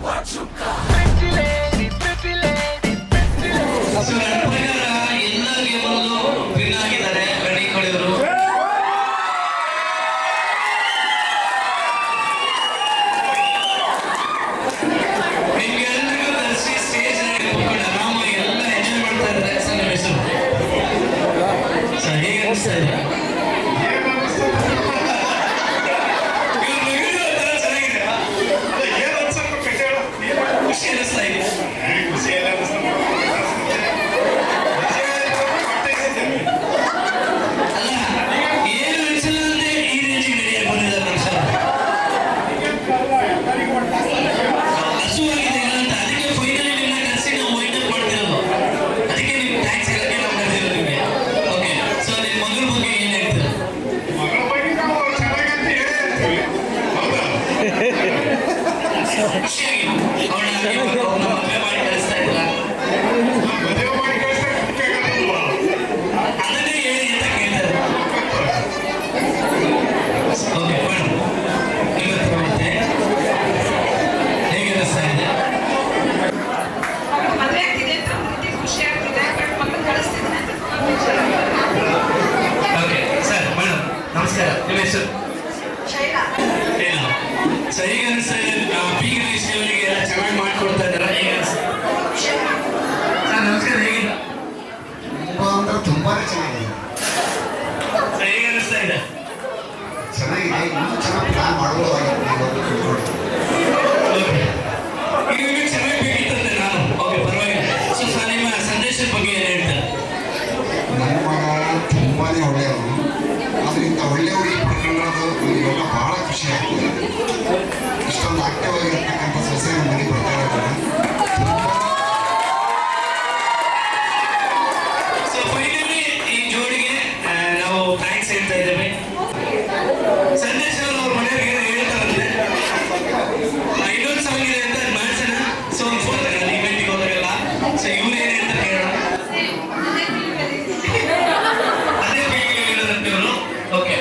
What झुमका? Pretty lady, pretty lady, pretty lady. So ನನ್ನ ಪ್ರಕಾರ ಎಲ್ಲ ಗೇಮಲ್ಲೂ ವಿನ್ ಆಗಿದ್ದಾರೆ ಗಣಿ ಕೊಡಿಯವರು ನಿಮ್ಗೆಲ್ಲರಿಗೂ ಕರೆಸಿ ಸ್ಟೇಜ್ ಕೂತ್ಕೊಂಡು ಆರಾಮಾಗಿ ಎಲ್ಲ ಎಂಜಾಯ್ ಮಾಡ್ತಾ ಇದ್ದಾರೆ ಸರ್ ನಿಮ್ಮ ಹೆಸರು ಸರ್ ಹೇಗೆ ಅನಿಸ್ತಾ ಇದೆ ಖುಷಿ ಅನಿಸ್ತಾ ಇದೆ ಏನು ಅನಿಸಿಲ್ಲ ಅಂದ್ರೆ ಈ ರೇಂಜಿಗೆ ನಡೆಯಕ್ಕೆ ಬಂದಿದ್ದಾರೆ ನಮ್ಮ ಸರ್ ಹಸುವಾಗಿದೆ ಅಂತ ಅದಕ್ಕೆ ಫೈನಲಿ ನಿಮ್ಮನ್ನ ಕರೆಸಿ ನಾವು ವೈಂಡ್ ಅಪ್ ಮಾಡ್ತಿರೋದು ಅದಕ್ಕೆ ನಿಮ್ಗೆ ಥ್ಯಾಂಕ್ಸ್ ಹೇಳಕ್ಕೆ ನಾವು ಕರೆದಿರೋದು ನಿಮಗೆ ಓಕೆ ಸೊ ನಿಮ್ಮ ಮಗಳ ಬಗ್ಗೆ ಏನು ಹೇಳ್ತೀರಾ ಖುಷಿಯಾಗಿ ಅವ್ರನ್ನ ಮದುವೆ ಮಾಡಿ ಕಳಿಸ್ತಾ ಇದ್ರ ಅದನ್ನೇ ಹೇಳಿ ಅಂತ ಕೇಳ್ತಾರೆ ಓಕೆ ಮೇಡಮ್ ನಿಮ್ಮ ಹತ್ರ ಮತ್ತೆ ಹೇಗೆ ಅನಿಸ್ತಾ ಇದೆ ಮದುವೆ ಆಗ್ತಿದೆ ಅಂತ ಪ್ರೀತಿ ಖುಷಿ ಆಗ್ತಿದೆ ಬಟ್ ಮಕ್ಕಳು ಕಳಿಸ್ತಿದ್ರೆ ಅಂತ ಓಕೆ ಸರ್ ಮೇಡಮ್ ನಮಸ್ಕಾರ ನಿಮ್ಮ ಹೆಸರು ಶೈಲಾ ಇಲ್ಲ ಸರ್ ಹೇಗೆ ಅನಿಸ್ತಾ ಇದೆ ಬೀಗ ವಿಷಯವರಿಗೆ ಎಲ್ಲ ಚೆನ್ನಾಗಿ ಮಾಡ್ಕೊಡ್ತಾ ಇದ್ದಾರಾ ಹೇಗೆ ಅನಿಸ್ತಾ ಸರ್ ನಮಸ್ಕಾರ ಹೇಗಿಲ್ಲ ಅಂದ್ರೆ ತುಂಬಾನೇ ಚೆನ್ನಾಗಿದೆ ಸರ್ ಹೇಗೆ ಅನಿಸ್ತಾ ಇದೆ ಚೆನ್ನಾಗಿದೆ ಇನ್ನೂ ಚೆನ್ನಾಗಿ ಪ್ಲಾನ್ ಮಾಡ್ಬೋದಾಗಿತ್ತು ಓಕೆ ಈಗ ಚೆನ್ನಾಗಿ ಬೇಕಿತ್ತಂತೆ ನಾನು ಓಕೆ ಪರವಾಗಿಲ್ಲ ಸೊ ಸರ್ ನಿಮ್ಮ ಸಂದೇಶದ ಬಗ್ಗೆ ಏನು ಹೇಳ್ತಾರೆ ನನ್ನ ಮಗ ತುಂಬಾನೇ ಒಳ್ಳೆಯವರು ಅದರಿಂದ ಒಳ್ಳೆಯವರು ಪಡ್ಕೊಂಡಿರೋದು ಇವಾಗ ಬಹಳ ಖುಷಿ ಆಗ್ತದೆ ಇಷ್ಟೊಂದು ಆಕ್ಟಿವ್ ಆಗಿರ್ತಕ್ಕಂಥ ಸೊಸೆ ನಮ್ಮ ಮನೆಗೆ ಬರ್ತಾ ಇದ್ದಾರೆ ಸೊ ಫೈನಲಿ ಈ ಜೋಡಿಗೆ ನಾವು ಥ್ಯಾಂಕ್ಸ್ ಹೇಳ್ತಾ ಇದ್ದೇವೆ ಸಂದೇಶ್ ಅವರು ಅವ್ರ ಮನೆಯವರಿಗೆ ಏನೋ ಹೇಳ್ತಾರಂತೆ ಇನ್ನೊಂದು ಸಾಂಗ್ ಇದೆ ಅಂತ ಮಾಡ್ಸೋಣ ಸೊ ಒಂದು ಫೋನ್ ತಗೊಂಡು ಇವೆಂಟಿಗೆ ಹೋದಾಗೆಲ್ಲ ಸೊ ಇವ್ರು ಏನು ಹೇಳ್ತಾರೆ ಕೇಳೋಣ ಅದೇ ಬೇಗ ಹೇಳೋದಂತೆ ಇವರು ಓಕೆ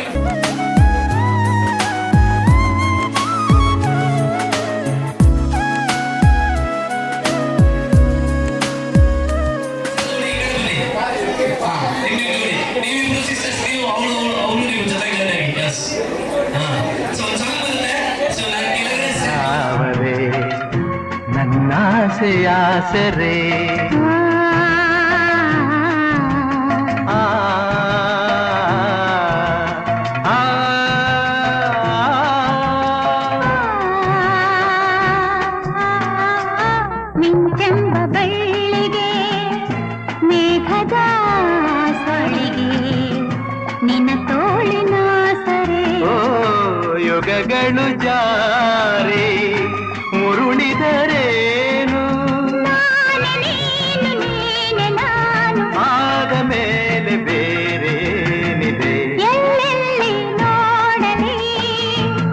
ನೀವಿಬ್ರು ಸಿಸ್ಟರ್ಸ್ ನೀವು ಅವಳು ನೀವು ಜೊತೆಗೆ ಜೊತೆಗೆ ಎಸ್ ಸೊ ಒಂದು ಸಾಂಗ್ ಬರುತ್ತೆ ಸೊ ನಾನು ಕೆಳಗಡೆ ಅವರೇ ನನ್ನಾಸೆ ಆಸರೆ ಆ ಆ ಮಿಂಚೆಂಬ ಬಳ್ಳಿಗೆ ಮೇಘದ ಸೊಳಿಗೆ ನಿನ್ನ ತೋಳಿನ ಸರೆ ಓ ಯುಗಗಳು ಜಾರಿ ಮುರುಳಿದರೇನು ನಾನು ಆದ ಮೇಲೆ ಬೇರೇನಿದೆ ಎಲ್ಲೆಲ್ಲಿ ನೋಡಲಿ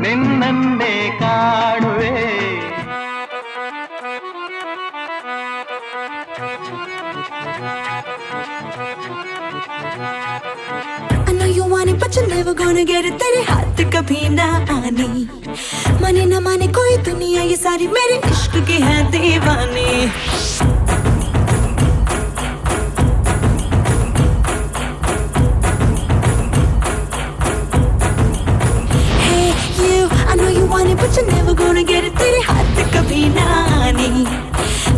ನಿನ್ನನ್ನೇ ಕಾಣುವೆ but you're never gonna get it. तेरे हाथ कभी ना आनी, माने ना माने कोई दुनिया ये सारी मेरे इश्क की है दीवानी. Hey you, I know you want it but you're never gonna get it. तेरे हाथ कभी ना आनी,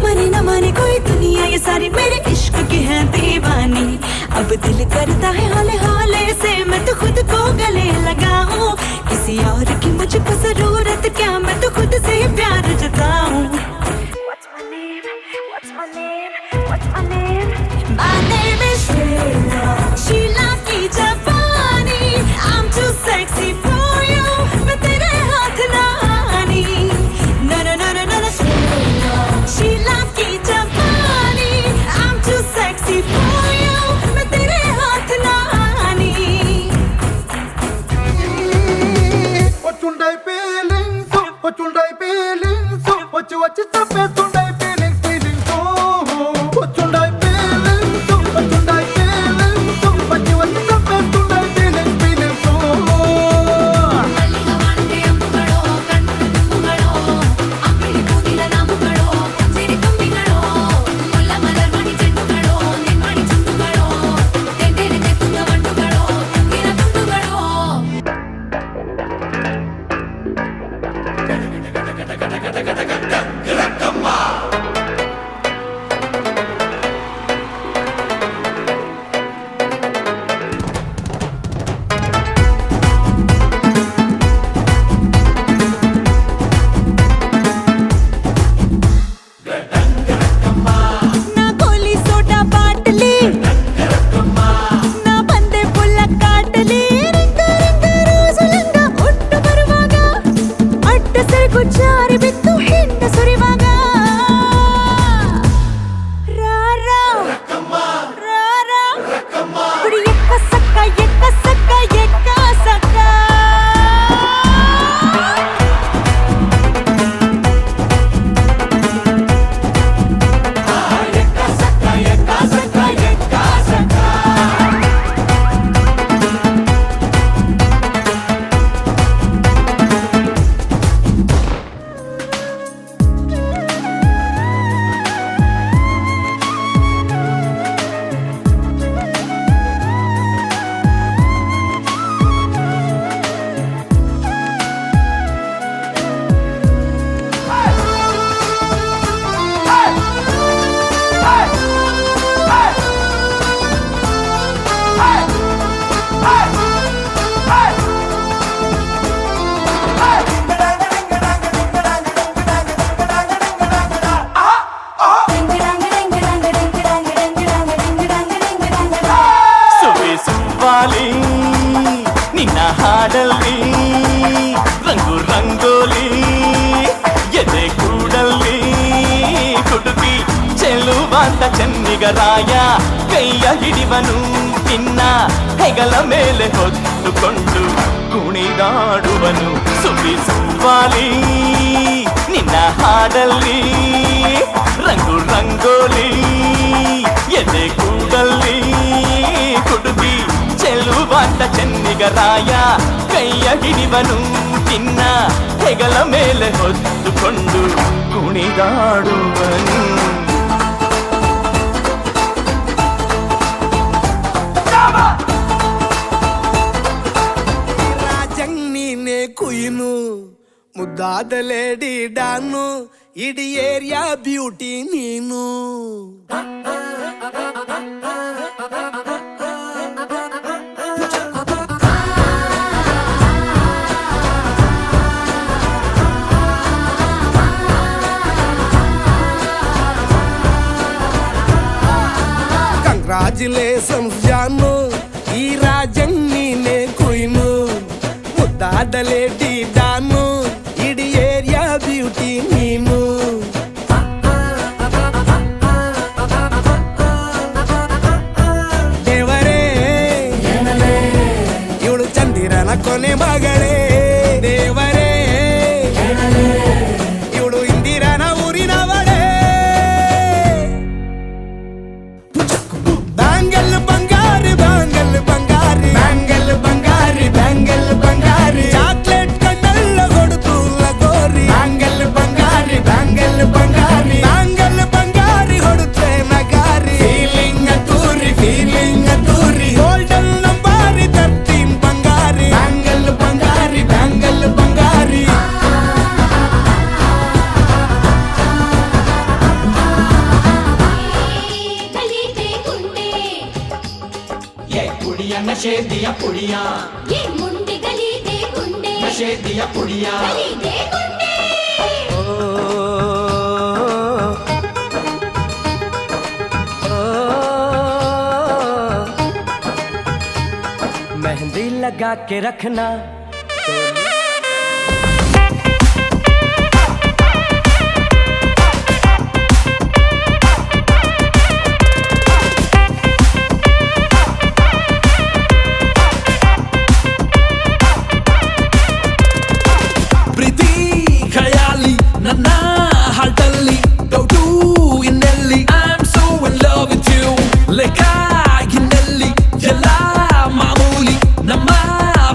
माने ना माने कोई दुनिया ये सारी मेरे इश्क की है दीवानी. अब दिल करता है हौले हौले से मैं तो खुद को गले लगाऊं, किसी और की मुझको जरूरत क्या, मैं तो खुद से ही प्यार जताऊं. What's my name? What's my name? What's my name? My name is Sheila. Sheila की जवानी. I'm too sexy for you. मैं तेरे हाथ ना आनी. No no no no no no. Sheila. Sheila की जवानी. I'm too sexy for you. मैं तेरे हाथ ना आनी. What you like feeling so? What you like feeling so? What you stop it? What you like feeling so? What you like feeling so? What you like feeling so? What you stop it? What you like feeling so? ಮಲ್ಲಿಗವಾಣಕ್ಕೆ ಅಂಬುಗಳೋ ಕಣ್ಣು ತುಂಬುಗಳೋ ಅಂಬಿಳಿ ಕೂದಿಲ ನಾಮುಗಳೋ ಸಿರಿ ತುಂಬಿಗಳೋ ಮುಲ್ಲ ಮಲರ್ಮಣಿ ಚೆಂಡುಗಳೋ ನಿನ್ಮಣಿ ಚುಂಡುಗಳೋ ತೆಂಡೆರೆ ತೆತ್ತುಂಗ ಬಂಡುಗಳೋ ತುಂಗಿನ ತುಂಡುಗಳೋ. ना गोली soda बाटली, ना ಬಂದೆ ಪುಲ್ಲ ಕಾಟಲಿ. Ring a ring a ರೋಜುಲಂಗ ಒಟ್ಟು ಬರುವಾಗ ಅಡ್ಡ ಸರಕು ಜಾರಿ ಬಿತ್ತು ಹಿಂಡ ಸುರಿವಾಗ. ರಾ ರಾ ರಾ ರಾ ಕುಡಿ ಎಕ್ಕ ಸಕ್ಕ ಎಕ್ಕ ಸಕ್ಕ ಎಕ್ಕ ಸಕ್ಕ. ಸುವೆ ಸುವ್ವಾಲಿ ನಿನ್ನ ಹಾಡಲ್ಲಿ ರಂಗು ರಂಗೋಲಿ ಎದೆ ಕೂಡಲ್ಲಿ ಕುಡುಕಿ ಚೆಲುವಾಂತ ಚೆನ್ನಿಗರಾಯ ಕೈಯ ಹಿಡಿವನು ನಿನ್ನ ಹೆಗಲ ಮೇಲೆ ಹೊತ್ತುಕೊಂಡು ಕುಣಿದಾಡುವನು. ಸುವಿ ಸುವ್ವಾಲಿ ನಿನ್ನ ಹಾಡಲ್ಲಿ ರಂಗು ರಂಗೋಲಿ ಎದೆ ಕೂಡಲ್ಲಿ ಕುಡುಕಿ ಚೆಲುವಾಂತ ಚೆನ್ನಿಗರಾಯ ಕೈಯ ಹಿಡಿವನು ನಿನ್ನ ಹೆಗಲ ಮೇಲೆ ಹೊತ್ತುಕೊಂಡು ಕುಣಿದಾಡುವನು. ರಾಜಂಗ್ ಕುಯ್ನು ಮುದ್ದಾದ ಲೇಡಿ ಡಾನು ಇಡೀ ಏರಿಯಾ ಬ್ಯೂಟಿ ನೀನು. ಕಂಗ್ರಾಚುಲೇಷನ್ಸ್ ಜಾನು, ಈ ರಾಜಂಗ್ ನೀನೆ ಕುಯ್ನು ಮುದ್ದಾದ ಲೇಡಿ ಡಾನು ಇಡೀ ಏರಿಯಾ ಬ್ಯೂಟಿ ನೀನು. ದೇವರೇ ಇವಳು ಚಂದಿರನ ಕೊನೆ ಮಗಳೇ. ದೇವರೇ ಇವಳು ಇಂದಿರನ ಊರಿನವಳೇ. ಬ್ಯಾಂಗಲ್ ಬಂಗಾರ ನಶೆ ದಿಯ ಪುಡಿಯ ये मुंडे गली दे गुंडे ನಶೆ ದಿಯ ಪುಡಿಯ गली दे गुंडे मेहंदी लगा के रखना ಪ್ರೀತಿ ಖಯಾಲಿ ನನ್ನ ಹಾಲ್ಟಲ್ಲಿ ಡೌಟು ಇನ್ನೆಲ್ಲಿ I am so in love with you ಲೆಕ್ಕ ಇನ್ನೆಲ್ಲಿ ಎಲ್ಲ ಮಾಮೂಲಿ ನಮ್ಮ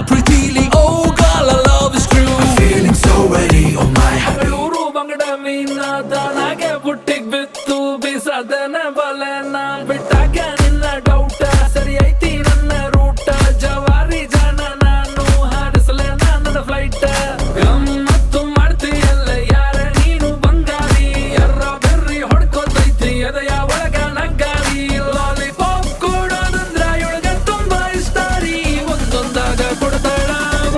ಪ್ರೀತಿಲಿ oh girl I love is true feeling so ready oh my Bengaluru ಬಂಗಡ ಮೀನ ದಾನಾಗೆ ಬುಟ್ಟಿಗ್ ಬಿತ್ತು ಬೀಸದನ ಬಲೆನ ಬಿಟ್ಟಾಗ ನಿನ್ನ ಡೌಟ ಸರಿ ಐತಿ ನನ್ನ ರೂಟ ಜವಾರಿ ಜನ ನಾನು ಹಾರಿಸಲೆ ನನ್ನ ಫ್ಲೈಟ್ ಗಮ್ಮತ್ತು ಮಾಡ್ತೀಯಲ್ಲ ಯಾರ ನೀನು ಬಂಗಾರಿ ಎರ್ರ ಬೆರ್ರಿ ಹೊಡ್ಕೊತೈತಿ ಅದಯ ಒಳಗ ನಗ್ಗಾರಿ ಲಾಲಿಪಾಪ್ ಕೊಡೋದಂದ್ರ ಇವಳಗ ತುಂಬಾ ಇಷ್ಟ ರೀ ಒಂದೊಂದಾಗ ಕೊಡ್ತಾಳ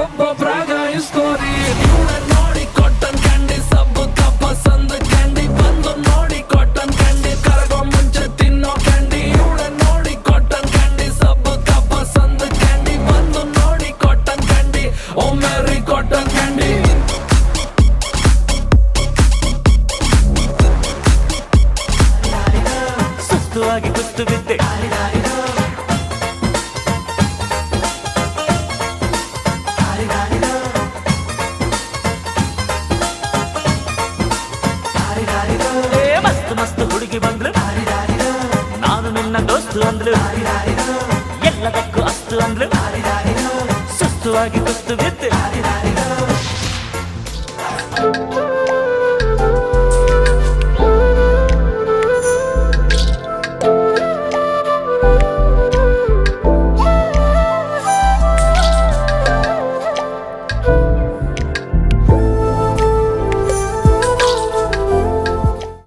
ಒಬ್ಬೊಬ್ರಾಗ ಇಸ್ಕೋರಿ ಇವಳ ನೋಡಿ ಕಾಟನ್ ಕ್ಯಾಂಡಿ ಸಬ್ಬು ಪಸಂದ್ ಕ್ಯಾಂಡಿ ಬಂದು ನೋಡಿ ಕಾಟನ್ ಕ್ಯಾಂಡಿ ಕರಗೋ ಮುಂಚೆ ತಿನ್ನೋ ಕ್ಯಾಂಡಿ ಇವಳ ನೋಡಿ ಕಾಟನ್ ಕ್ಯಾಂಡಿ ಸಬ್ಬು ಪಸಂದ್ ಕ್ಯಾಂಡಿ ಬಂದು ನೋಡಿ ಕಾಟನ್ ಕ್ಯಾಂಡಿ ಓ ಮೆರಿ ಕಾಟನ್ ಕ್ಯಾಂಡಿ ಸುಸ್ತುವಾಗಿ ಕುಸ್ತು ಬಿದ್ದೆ ಏ ಮಸ್ತ್ ಮಸ್ತ್ ಹುಡುಗಿ ಬಂದ್ಲು ನಾನು ನಿನ್ನ ದೋಸ್ತು ಅಂದ್ಲು ಎಲ್ಲದಕ್ಕೂ ಅಸ್ತು ಅಂದ್ಲು ಸುಸ್ತುವಾಗಿ ಕುಸ್ತು ಬಿದ್ದೆ